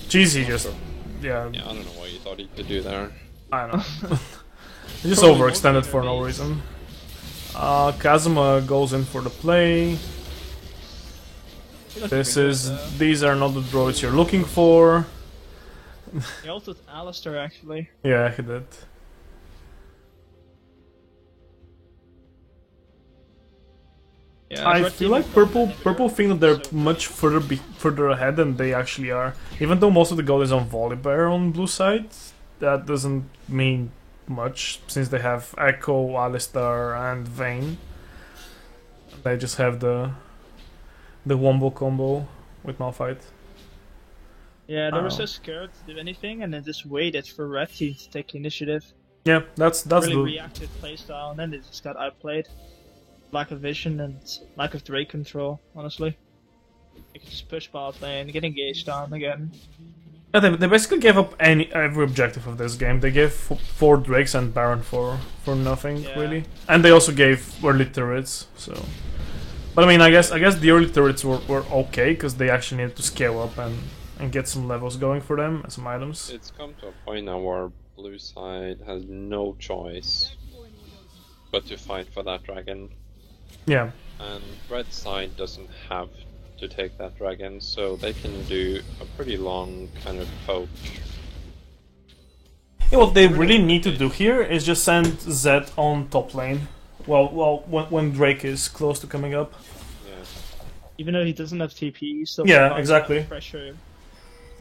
Speaker 1: Cheesy just
Speaker 3: Yeah, I don't know what you thought he could do there.
Speaker 1: I know. He just overextended for no reason. Kazuma goes in for the play. These are not the droids you're looking for.
Speaker 2: He ulted Alistair actually.
Speaker 1: Yeah, he did.
Speaker 2: Yeah,
Speaker 1: I feel like purple think that they're much further ahead than they actually are. Even though most of the gold is on Volibear on blue side, that doesn't mean much since they have Echo, Alistar, and Vayne. They just have the wombo combo with Malphite.
Speaker 2: Yeah, they were so scared to do anything, and then just waited for red team to take the initiative.
Speaker 1: Yeah, that's
Speaker 2: really
Speaker 1: the
Speaker 2: reactive playstyle, and then they just got outplayed. Lack of vision and lack of Drake control, honestly. You can just push bot lane, get engaged on again.
Speaker 1: Yeah, they basically gave up every objective of this game. They gave 4 Drakes and Baron for nothing, really. And they also gave early turrets, so... But I mean, I guess the early turrets were okay, because they actually needed to scale up and get some levels going for them, and some items.
Speaker 3: It's come to a point now where blue side has no choice but to fight for that dragon.
Speaker 1: Yeah.
Speaker 3: And red side doesn't have to take that dragon, so they can do a pretty long kind of poke.
Speaker 1: Yeah, what they really need to do here is just send Zed on top lane. Well, when Drake is close to coming up.
Speaker 3: Yeah.
Speaker 2: Even though he doesn't have TP, he's still
Speaker 1: exactly.
Speaker 2: Pressure.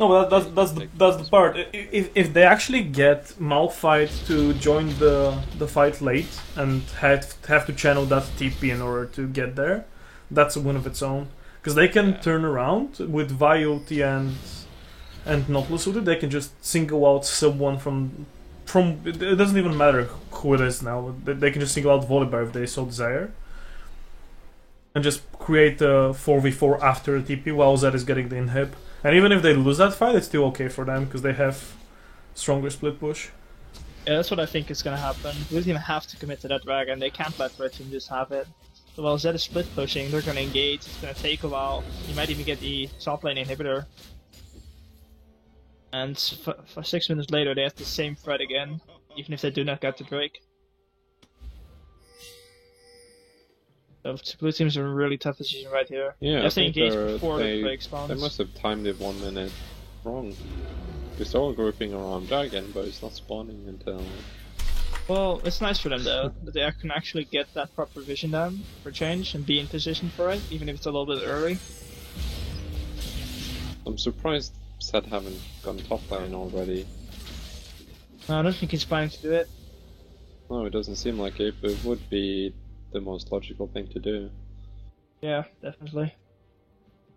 Speaker 1: No, that's the part. If they actually get Malphite to join the fight late and have to channel that TP in order to get there, that's a win of its own. Because they can turn around with Vi ulti and Nautilus ulti. They can just single out someone from. It doesn't even matter who it is now. They can just single out Volibear if they so desire, and just create a 4v4 after the TP while Zed is getting the inhib. And even if they lose that fight, it's still okay for them because they have stronger split push.
Speaker 2: Yeah, that's what I think is gonna happen. Blue team have to commit to that dragon. They can't let red team just have it. So while Zed is split pushing, they're gonna engage. It's gonna take a while. You might even get the top lane inhibitor. And for 6 minutes later, they have the same threat again, even if they do not get the Drake. So blue team's in a really tough decision right here.
Speaker 3: Yeah,
Speaker 2: I think before the Drake spawns.
Speaker 3: They must have timed it 1 minute wrong. Because they're all grouping around Dragon, but it's not spawning until...
Speaker 2: Well, it's nice for them though, that they can actually get that proper vision down for change and be in position for it, even if it's a little bit early.
Speaker 3: I'm surprised Zed haven't gone top lane already.
Speaker 2: No, I don't think he's planning to do it.
Speaker 3: No, it doesn't seem like it, but it would be the most logical thing to do.
Speaker 2: Yeah, definitely.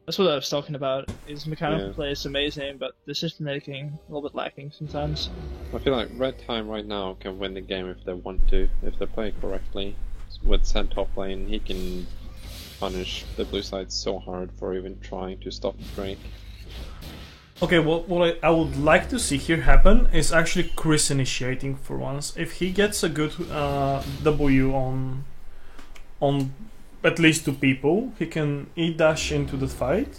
Speaker 2: That's what I was talking about. His mechanical play is amazing, but decision making a little bit lacking sometimes.
Speaker 3: I feel like Red Time right now can win the game if they want to, if they play correctly. With Zed top lane, he can punish the blue side so hard for even trying to stop Drake.
Speaker 1: Okay, well, what I would like to see here happen is actually Chris initiating for once. If he gets a good W on at least 2 people, he can E-dash into the fight,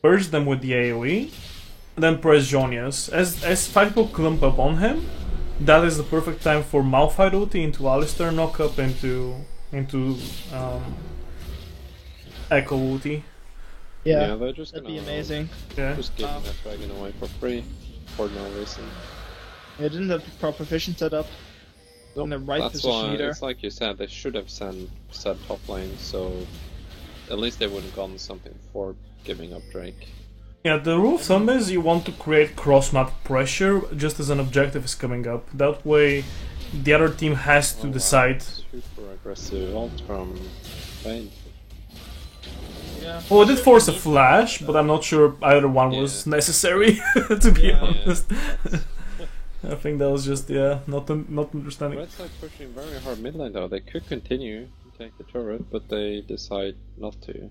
Speaker 1: burst them with the AoE, and then press Zhonya's. As 5 people clump up on him, that is the perfect time for Malphite ulti into Alistar knock-up into Echo ulti.
Speaker 2: Yeah,
Speaker 3: they're just
Speaker 2: that'd be amazing.
Speaker 3: Just giving that dragon away for free, for no reason.
Speaker 2: They didn't have the proper vision set up in the right
Speaker 3: That's
Speaker 2: position
Speaker 3: why,
Speaker 2: either.
Speaker 3: it's like you said, they should have set top lane, so at least they wouldn't have gotten something for giving up Drake.
Speaker 1: Yeah, the rule of thumb is you want to create cross-map pressure just as an objective is coming up. That way, the other team has to decide.
Speaker 3: Wow. Super aggressive ult from Bane.
Speaker 2: Yeah.
Speaker 1: Well, it did force a flash, but I'm not sure either one was necessary, to be honest. I think that was just, not understanding.
Speaker 3: Red side pushing very hard mid lane though. They could continue to take the turret, but they decide not to.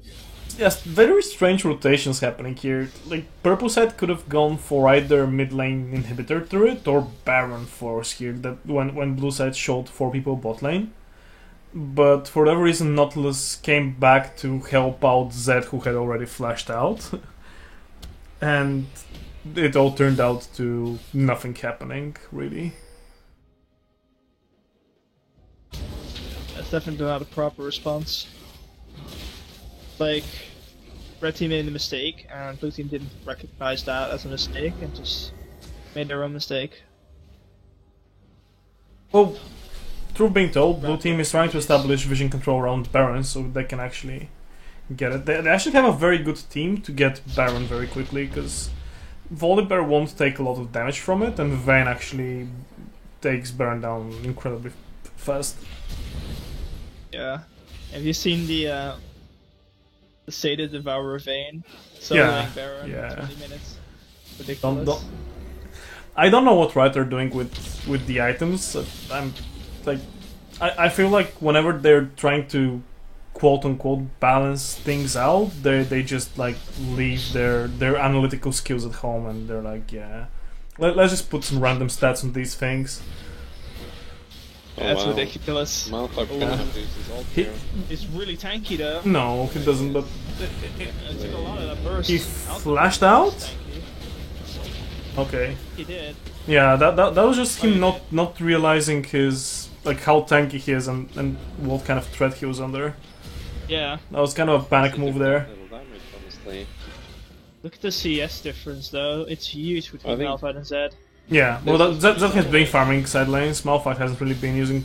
Speaker 1: Yes, very strange rotations happening here. Like, purple side could have gone for either mid lane inhibitor turret or Baron force here, that when blue side showed 4 people bot lane. But for whatever reason, Nautilus came back to help out Zed, who had already flashed out. And it all turned out to nothing happening, really.
Speaker 2: That's definitely not a proper response. Like, red team made a mistake, and blue team didn't recognize that as a mistake, and just made their own mistake.
Speaker 1: Well, truth being told, blue team is trying to establish vision control around Baron so they can actually get it. They actually have a very good team to get Baron very quickly, because Volibear won't take a lot of damage from it, and Vayne actually takes Baron down incredibly fast.
Speaker 2: Yeah. Have you seen the Sated Devourer Vayne soloing Baron in 20 minutes? Ridiculous.
Speaker 1: I don't know what Riot are doing with the items. I feel like whenever they're trying to quote-unquote balance things out, they just like leave their analytical skills at home, and they're like, let's just put some random stats on these things.
Speaker 2: That's ridiculous. He's really tanky though.
Speaker 1: No, he doesn't, but
Speaker 2: it took a lot of that burst.
Speaker 1: He flashed out? Okay.
Speaker 2: He did.
Speaker 1: Yeah, that was just him not realizing his, like, how tanky he is and what kind of threat he was under.
Speaker 2: Yeah.
Speaker 1: That was kind of a panic move there.
Speaker 2: Look at the CS difference though, it's huge between Malphite and Zed.
Speaker 1: Yeah, well Zed has been farming side lanes, Malphite hasn't really been using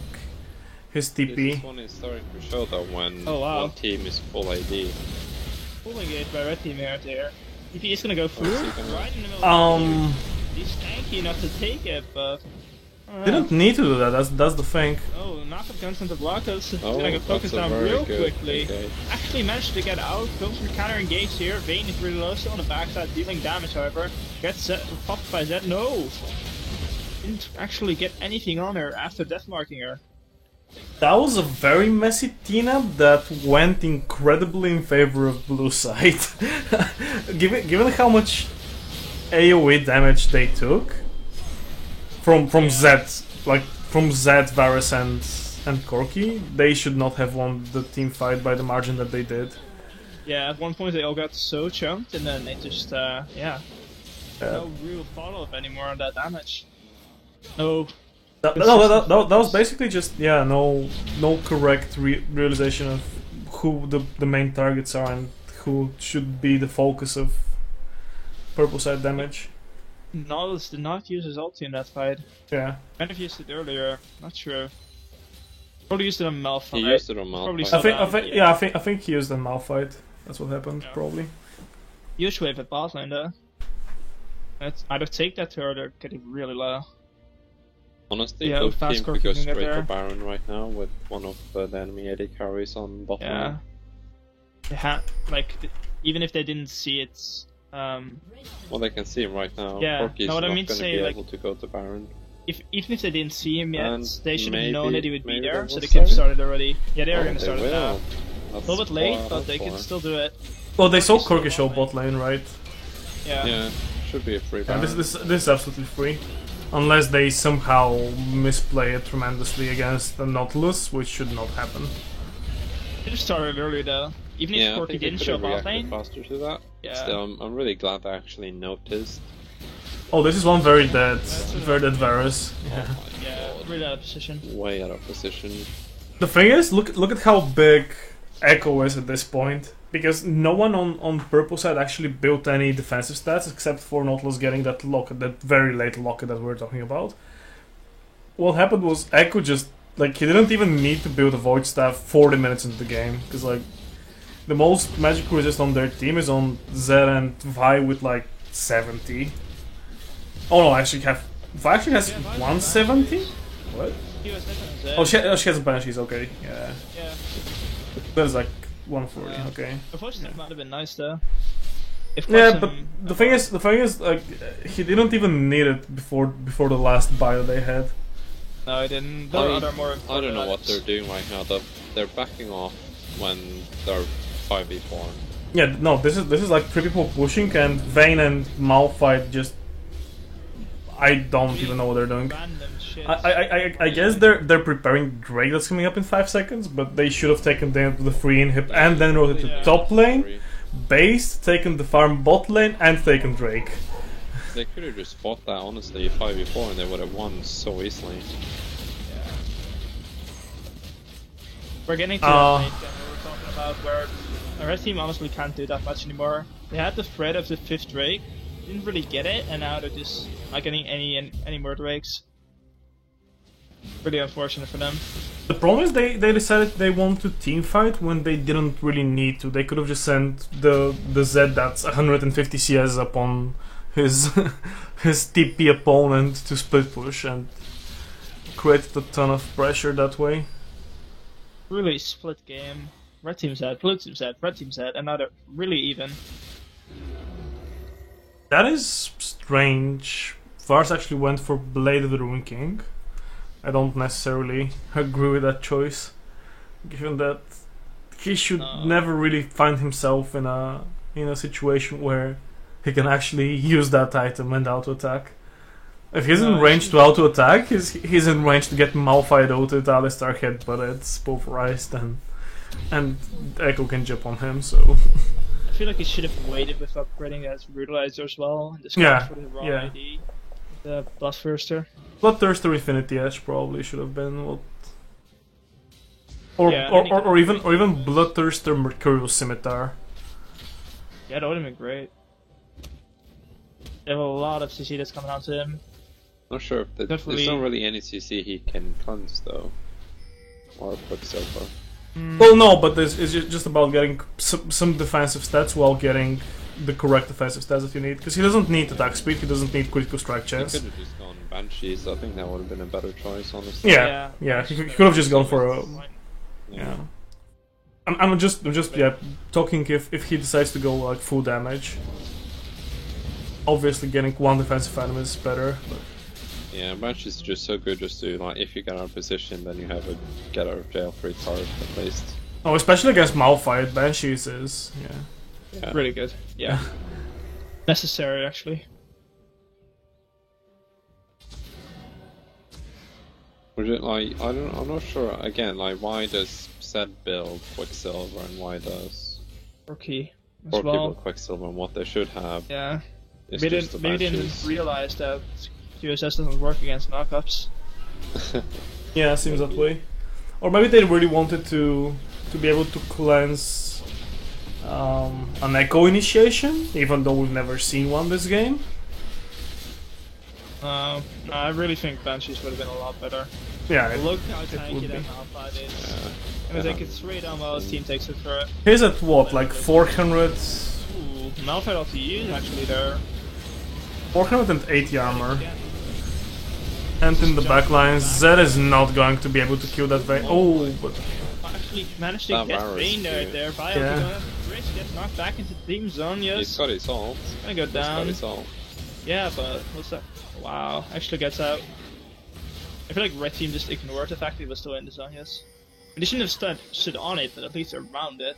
Speaker 1: his TP.
Speaker 3: This one is starting to show that when one team is full AD.
Speaker 2: Full engaged by red team here. If he's gonna go through, right in the middle he's tanky enough to take it, but...
Speaker 1: Didn't need to do that, that's the thing.
Speaker 2: Oh, Nafat guns into Blockus. He's gonna go focus down real quickly. Okay. Actually managed to get out, goes for counter engage here. Vayne is really low, still on the backside, dealing damage however. Gets popped by Zed. No! Didn't actually get anything on her after death marking her.
Speaker 1: That was a very messy team-up that went incredibly in favor of blue side. given how much AoE damage they took from Zed, like from Zed, Varus and Corki, they should not have won the team fight by the margin that they did.
Speaker 2: Yeah, at one point they all got so chunked and then they just no real follow-up anymore on that damage. No.
Speaker 1: That was basically just no correct realization of who the main targets are and who should be the focus of purple side damage.
Speaker 2: Nautilus did not use his ulti in that fight.
Speaker 1: Yeah.
Speaker 2: Might have used it earlier, not sure. Probably used it on Malphite.
Speaker 3: He used it on Malphite.
Speaker 1: I think he used it on Malphite. That's what happened, probably.
Speaker 2: Huge wave at bot lane though. Let's either take that turret or get it really low.
Speaker 3: Honestly, both teams could go straight for Baron right now with one of the enemy AD carries on bot lane.
Speaker 2: They even if they didn't see it.
Speaker 3: Well, they can see him right now.
Speaker 2: Yeah,
Speaker 3: Corki's
Speaker 2: what I
Speaker 3: not
Speaker 2: mean
Speaker 3: going to
Speaker 2: say,
Speaker 3: be able to go to Baron.
Speaker 2: Even if they didn't see him yet,
Speaker 3: And
Speaker 2: they should have known that he would be there, so they
Speaker 3: start
Speaker 2: could have started already. Yeah, they are going to start it now.
Speaker 3: That's
Speaker 2: a little bit late, but they can still do it.
Speaker 1: Well, they saw Corki show bot lane, right?
Speaker 3: Yeah, should be a free Baron.
Speaker 1: This is absolutely free. Unless they somehow misplay it tremendously against the Nautilus, which should not happen.
Speaker 2: They just started early though. Even if Corki didn't show bot lane.
Speaker 3: Faster to that. Yeah. Still, I'm really glad I actually noticed.
Speaker 1: Oh, this is one very dead Varus. Yeah.
Speaker 2: Yeah, really out of position.
Speaker 3: Way out of position.
Speaker 1: The thing is, look at how big Echo is at this point. Because no one on purple side actually built any defensive stats except for Nautilus getting that locket, that very late locket that we were talking about. What happened was Echo just, like, he didn't even need to build a Void Staff 40 minutes into the game. Because, like, the most magic resist on their team is on Zed and Vi with, like, 70. Oh no, Vi actually has 170? What? Oh, she has a Banshees, okay. Yeah. That is like 140, okay.
Speaker 2: Unfortunately, it might have been nice though.
Speaker 1: Yeah, but the thing is, like, he didn't even need it before the last buy that they had.
Speaker 2: No, he didn't. There are other more.
Speaker 3: I don't know what they're doing right now. They're backing off when they're 5v4.
Speaker 1: Yeah, no, this is like 3 people pushing, and Vayne and Malphite just. I don't even know what they're doing. I guess they're preparing Drake that's coming up in 5 seconds, but they should have taken the free inhib and then rotated to top lane, based, taken the farm bot lane, and taken Drake.
Speaker 3: They could have just fought that honestly 5v4 and they would have won so easily.
Speaker 2: Yeah. We're getting to that late game we were talking about where the red team honestly can't do that much anymore. They had the threat of the 5th Drake, didn't really get it, and now they're just not getting any more Drakes. Pretty unfortunate for them.
Speaker 1: The problem is they decided they want to teamfight when they didn't really need to. They could have just sent the Zed that's 150 CS upon his TP opponent to split push and created a ton of pressure that way.
Speaker 2: Really split game. Red team Zed, blue team Zed, red team Zed, and now they're really even.
Speaker 1: That is strange. Vars actually went for Blade of the Ruin King. I don't necessarily agree with that choice, given that he should never really find himself in a situation where he can actually use that item and auto-attack. If he's in range to auto-attack, he's in range to get Malphite ulted, Alistar headbutted, pulverized, and Echo can jump on him, so...
Speaker 2: I feel like he should have waited with upgrading as Brutalizer as well, and just gone for the raw ID. The Bloodthirster.
Speaker 1: Bloodthirster Infinity Edge probably should have been what... Or even Bloodthirster Mercurial Scimitar.
Speaker 2: Yeah, that would have been great. They have a lot of CC that's coming out to him.
Speaker 3: Not sure if there's not really any CC he can cleanse though. Or Quicksilver.
Speaker 1: Well, no, but it's just about getting some defensive stats while getting the correct defensive stats that you need, because he doesn't need attack speed, he doesn't need critical strike chance.
Speaker 3: He could have just gone Banshees. I think that would have been a better choice, honestly.
Speaker 1: Yeah. He could have just gone for a. Yeah. I'm just talking if he decides to go like full damage. Obviously, getting one defensive item is better. But...
Speaker 3: Yeah, Banshees is just so good. Just to like, if you get out of position, then you have a get out of jail free card at least.
Speaker 1: Oh, especially against Malphite, Banshees is
Speaker 2: really good. Yeah, necessary actually.
Speaker 3: Would it like I'm not sure. Again, like why does Zed build Quicksilver and why does
Speaker 2: Corki
Speaker 3: as well? Quicksilver and what they should have?
Speaker 2: Yeah, maybe they didn't realize that QSS doesn't work against knockups.
Speaker 1: Yeah, seems that way. Or maybe they really wanted to be able to cleanse an Echo Initiation, even though we've never seen one this game.
Speaker 2: No, I really think Banshees would have been a lot better.
Speaker 1: Yeah,
Speaker 2: look how tanky that Malphite is. I'm gonna take it straight on while his team takes it for it.
Speaker 1: He's at what, like 400?
Speaker 2: Ooh, Malphite off you actually there.
Speaker 1: 480 armor. And in the backline, Zed is not going to be able to kill that Vayne. Oh, but...
Speaker 2: Actually managed to get Vayne there. Bio gets knocked back into the team zone, yes.
Speaker 3: He's got his ult.
Speaker 2: Gonna go down.
Speaker 3: He's got his ult.
Speaker 2: Yeah, but what's that? Wow, actually gets out. I feel like Red Team just ignored the fact that he was still in the zone, yes. They shouldn't have stood on it, but at least around it.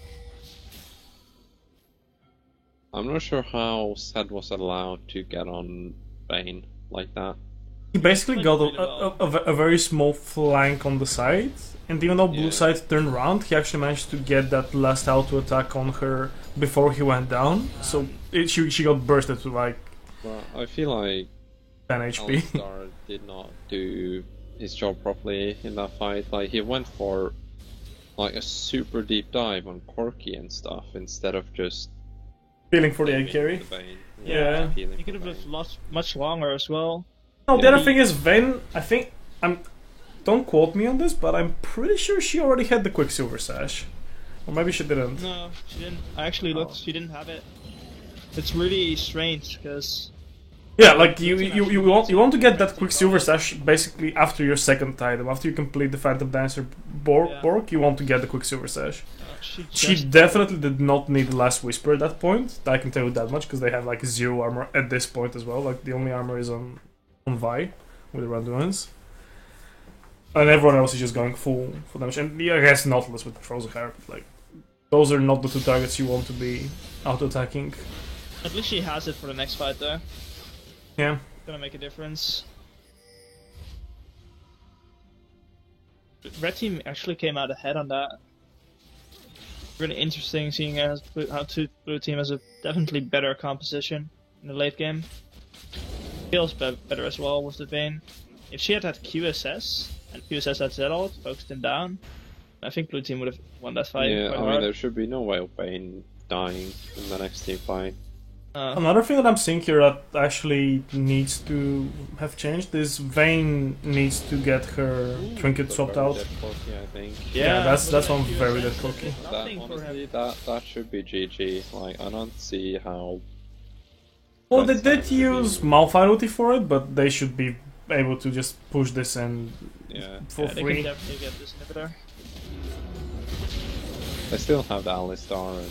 Speaker 3: I'm not sure how Zed was allowed to get on Vayne like that.
Speaker 1: He basically got a very small flank on the side, and even though blue side turned around, he actually managed to get that last auto attack on her before he went down. So she got bursted to like.
Speaker 3: Well, I feel like
Speaker 1: 10 HP.
Speaker 3: Alistar did not do his job properly in that fight. Like he went for like a super deep dive on Corki and stuff instead of just
Speaker 1: feeling for the egg carry.
Speaker 2: Yeah, he could have lost much longer as well.
Speaker 1: No, the other thing is Vayne. I think don't quote me on this, but I'm pretty sure she already had the Quicksilver Sash, or maybe she didn't.
Speaker 2: No, she didn't. I actually looked. She didn't have it. It's really strange because.
Speaker 1: Yeah, like you want to get that Quicksilver Sash basically after your second item, after you complete the Phantom Dancer Bork, you want to get the Quicksilver Sash. She definitely did not need the Last Whisper at that point. I can tell you that much because they have like 0 armor at this point as well. Like the only armor is on Vi with the Randuins, and everyone else is just going full damage. And I guess Nautilus with the Frozen Hair, but like those are not the 2 targets you want to be auto attacking.
Speaker 2: At least she has it for the next fight though.
Speaker 1: Yeah.
Speaker 2: Gonna make a difference. Red Team actually came out ahead on that. Really interesting seeing how Blue Team has a definitely better composition in the late game. Feels better as well with the Vayne. If she had QSS, and QSS had Zed ult, focused him down, I think Blue Team would have won that fight.
Speaker 3: Yeah,
Speaker 2: I mean
Speaker 3: there should be no way of Vayne dying in the next team fight.
Speaker 1: Another thing that I'm seeing here that actually needs to have changed is Vayne needs to get her trinket swapped out.
Speaker 3: Corki, I think.
Speaker 1: Yeah, that's one very dead Corki.
Speaker 3: Honestly, that should be GG. Like, I don't see how.
Speaker 1: Well, they did use Malphite ulti for it, but they should be able to just push this in for free.
Speaker 2: They can definitely get this inhibitor.
Speaker 3: They still have the Alistar and.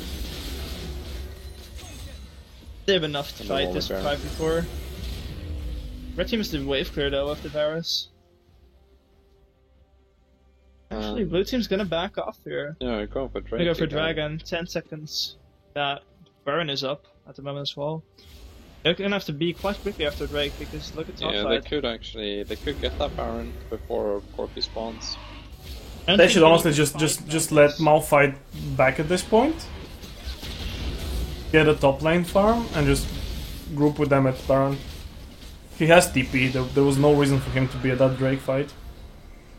Speaker 2: They have enough to fight this fight before. Red Team is the wave clear though of the Varus. Actually, Blue Team's gonna back off here.
Speaker 3: Yeah, go for Dragon.
Speaker 2: They go for Dragon. 10 seconds. That Baron is up at the moment as well. They're gonna have to be quite quickly after Drake because look at top side.
Speaker 3: They could get that Baron before Corki spawns.
Speaker 1: They should honestly just let Malphite back at this point. Get a top lane farm and just group with them at Baron. He has TP, there was no reason for him to be at that Drake fight.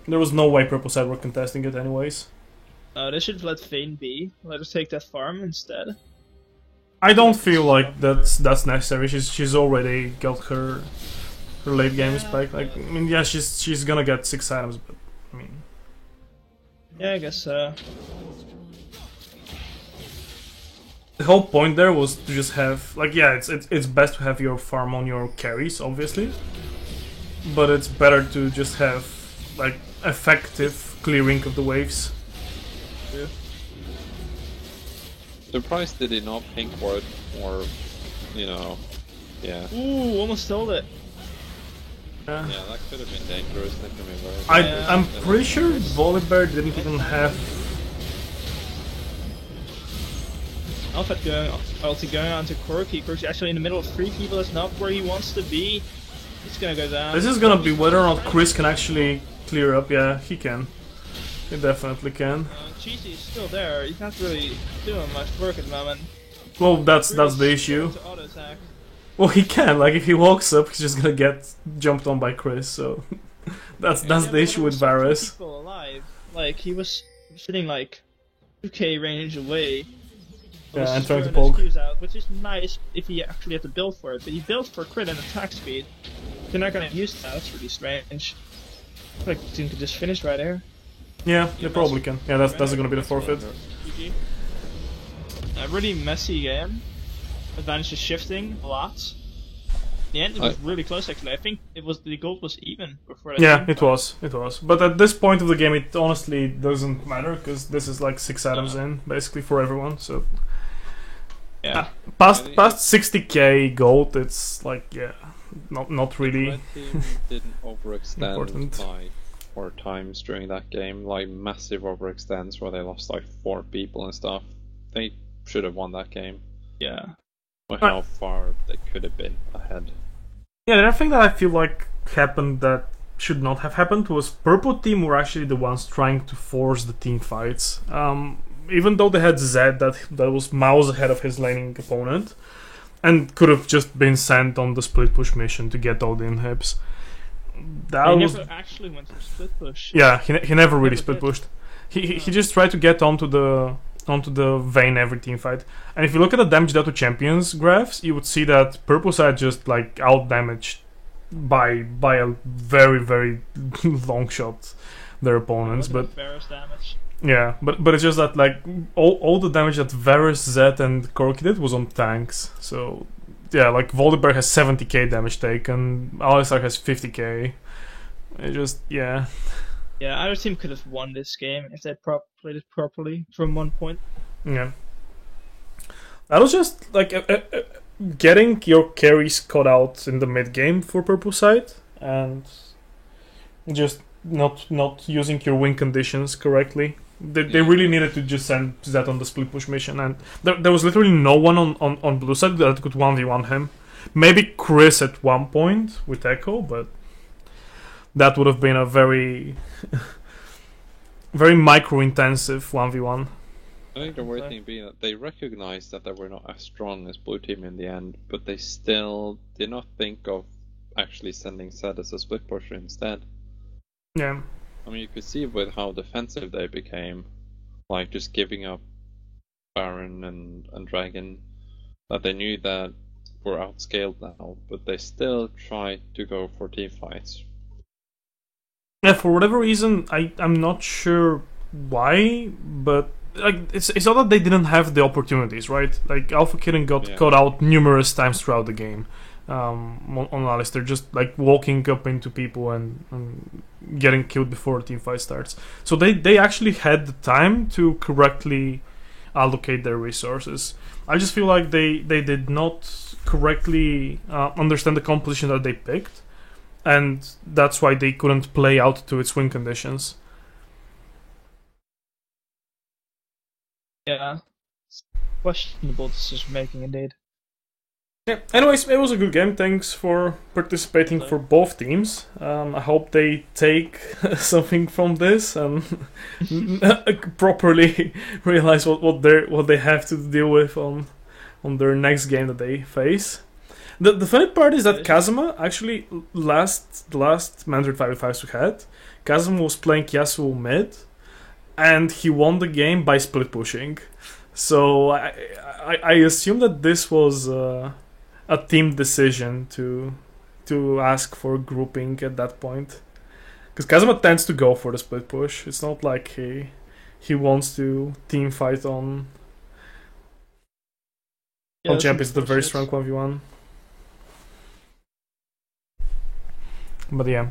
Speaker 1: There was no way Purple Side were contesting it anyways.
Speaker 2: They should let Vayne be. Let us take that farm instead.
Speaker 1: I don't feel like that's necessary. She's already got her late games back. Like, I mean, yeah, she's gonna get 6 items, but I mean,
Speaker 2: yeah, I guess.
Speaker 1: the whole point there was to just have, like, yeah, it's best to have your farm on your carries, obviously, but it's better to just have like effective clearing of the waves.
Speaker 3: Yeah. Surprised they did not pink ward or, you know, yeah.
Speaker 2: Ooh, almost stole it.
Speaker 3: Yeah, that could have been dangerous. That could have been very
Speaker 1: I'm pretty sure Volibear didn't even have.
Speaker 2: Alpha going on to Corki. Corki's actually in the middle of 3 people. That's not where he wants to be. He's gonna go down.
Speaker 1: This is gonna be whether or not Chris can actually clear up. Yeah, he can. He definitely can.
Speaker 2: Cheesy is still there. He's not really doing much work at the moment.
Speaker 1: Well, that's the issue. Well, he can. Like, if he walks up, he's just gonna get jumped on by Chris. So that's the issue with Varus.
Speaker 2: People alive. Like, he was sitting like 2k range away.
Speaker 1: Yeah, and trying to poke.
Speaker 2: Out, which is nice if he actually had to build for it, but he built for crit and attack speed. They're not gonna use that. That's really strange. Like, the team could just finish right there.
Speaker 1: Yeah, they probably can. Yeah, that's gonna be the forfeit.
Speaker 2: GG. A really messy game. Advantage is shifting a lot. In the end, it was really close actually. I think the gold was even before that.
Speaker 1: Yeah, it was. But at this point of the game, it honestly doesn't matter because this is like 6 atoms in basically for everyone. So
Speaker 2: yeah,
Speaker 1: past 60k gold, it's like not really.
Speaker 3: The red team didn't overextend
Speaker 1: important.
Speaker 3: by 4 times during that game, like massive overextends where they lost like 4 people and stuff. They should have won that game.
Speaker 2: Yeah.
Speaker 3: Or how far they could have been ahead.
Speaker 1: Yeah, the other thing that I feel like happened that should not have happened was Purple team were actually the ones trying to force the team fights. Even though they had Zed that was miles ahead of his laning opponent and could have just been sent on the split push mission to get all the inhibs.
Speaker 2: He never actually went for split push.
Speaker 1: Yeah, he never really split pushed. He just tried to get onto the Vayne every team fight. And if you look at the damage dealt to champions graphs, you would see that Purple side just like out damaged by a very, very long shot their opponents. But
Speaker 2: Varus damage.
Speaker 1: Yeah, but it's just that like all the damage that Varus, Zed, and Corki did was on tanks. So yeah, like Volibear has 70k damage taken, Alistar has 50k. It just Yeah,
Speaker 2: either team could have won this game if they played it properly from 1 point.
Speaker 1: Yeah. That was just like getting your carries caught out in the mid game for Purple side and just not using your win conditions correctly. They really needed to just send that on the split push mission, and there was literally no one on blue side that could 1v1 him. Maybe Chris at one point with Echo, but that would have been a very very micro-intensive 1v1.
Speaker 3: I think the weird thing being that they recognized that they were not as strong as Blue Team in the end, but they still did not think of actually sending Zed as a split pusher instead.
Speaker 1: Yeah.
Speaker 3: I mean, you could see with how defensive they became, like just giving up Baron and Dragon, that they knew that we're outscaled now, but they still tried to go for team fights.
Speaker 1: Yeah, for whatever reason, I'm not sure why, but like it's not that they didn't have the opportunities, right? Like Alpha Kitten got caught out numerous times throughout the game. On Alistar, just like walking up into people and getting killed before the team fight starts. So they actually had the time to correctly allocate their resources. I just feel like they did not correctly understand the composition that they picked, and that's why they couldn't play out to its win conditions.
Speaker 2: Yeah, questionable decision making indeed.
Speaker 1: Yeah. Anyways, it was a good game. Thanks for participating for both teams. I hope they take something from this and properly realize what they have to deal with on their next game that they face. The funny part is that Kazuma actually the last Mandatory 5v5s we had, Kazuma was playing Yasuo mid, and he won the game by split pushing. So I assume that this was a team decision to ask for grouping at that point, because Kazuma tends to go for the split push. It's not like he wants to team fight on Yeah, Champ is the very strong 1v1. But yeah.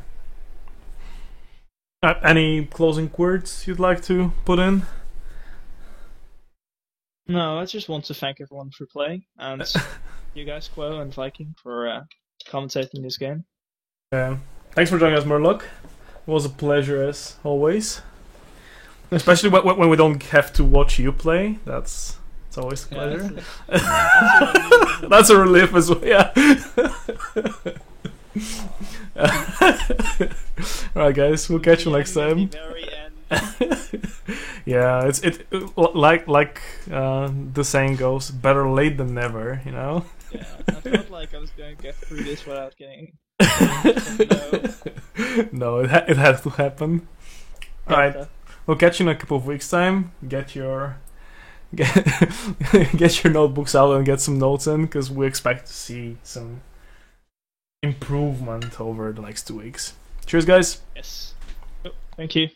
Speaker 1: Any closing words you'd like to put in?
Speaker 2: No, I just want to thank everyone for playing, and you guys, Quo and Viking, for commentating this game.
Speaker 1: Yeah. Thanks for joining us, Murloc. It was a pleasure as always. Especially when we don't have to watch you play. It's always a pleasure. That's a relief as well, yeah. Alright guys, we'll catch you next time. Yeah, it's like the saying goes, better late than never, you know?
Speaker 2: Yeah, I felt like I was going to get through this without getting...
Speaker 1: No, it had to happen. Alright, we'll catch you in a couple of weeks' time. Get your notebooks out and get some notes in, because we expect to see some improvement over the next 2 weeks. Cheers, guys.
Speaker 2: Yes. Oh, thank you.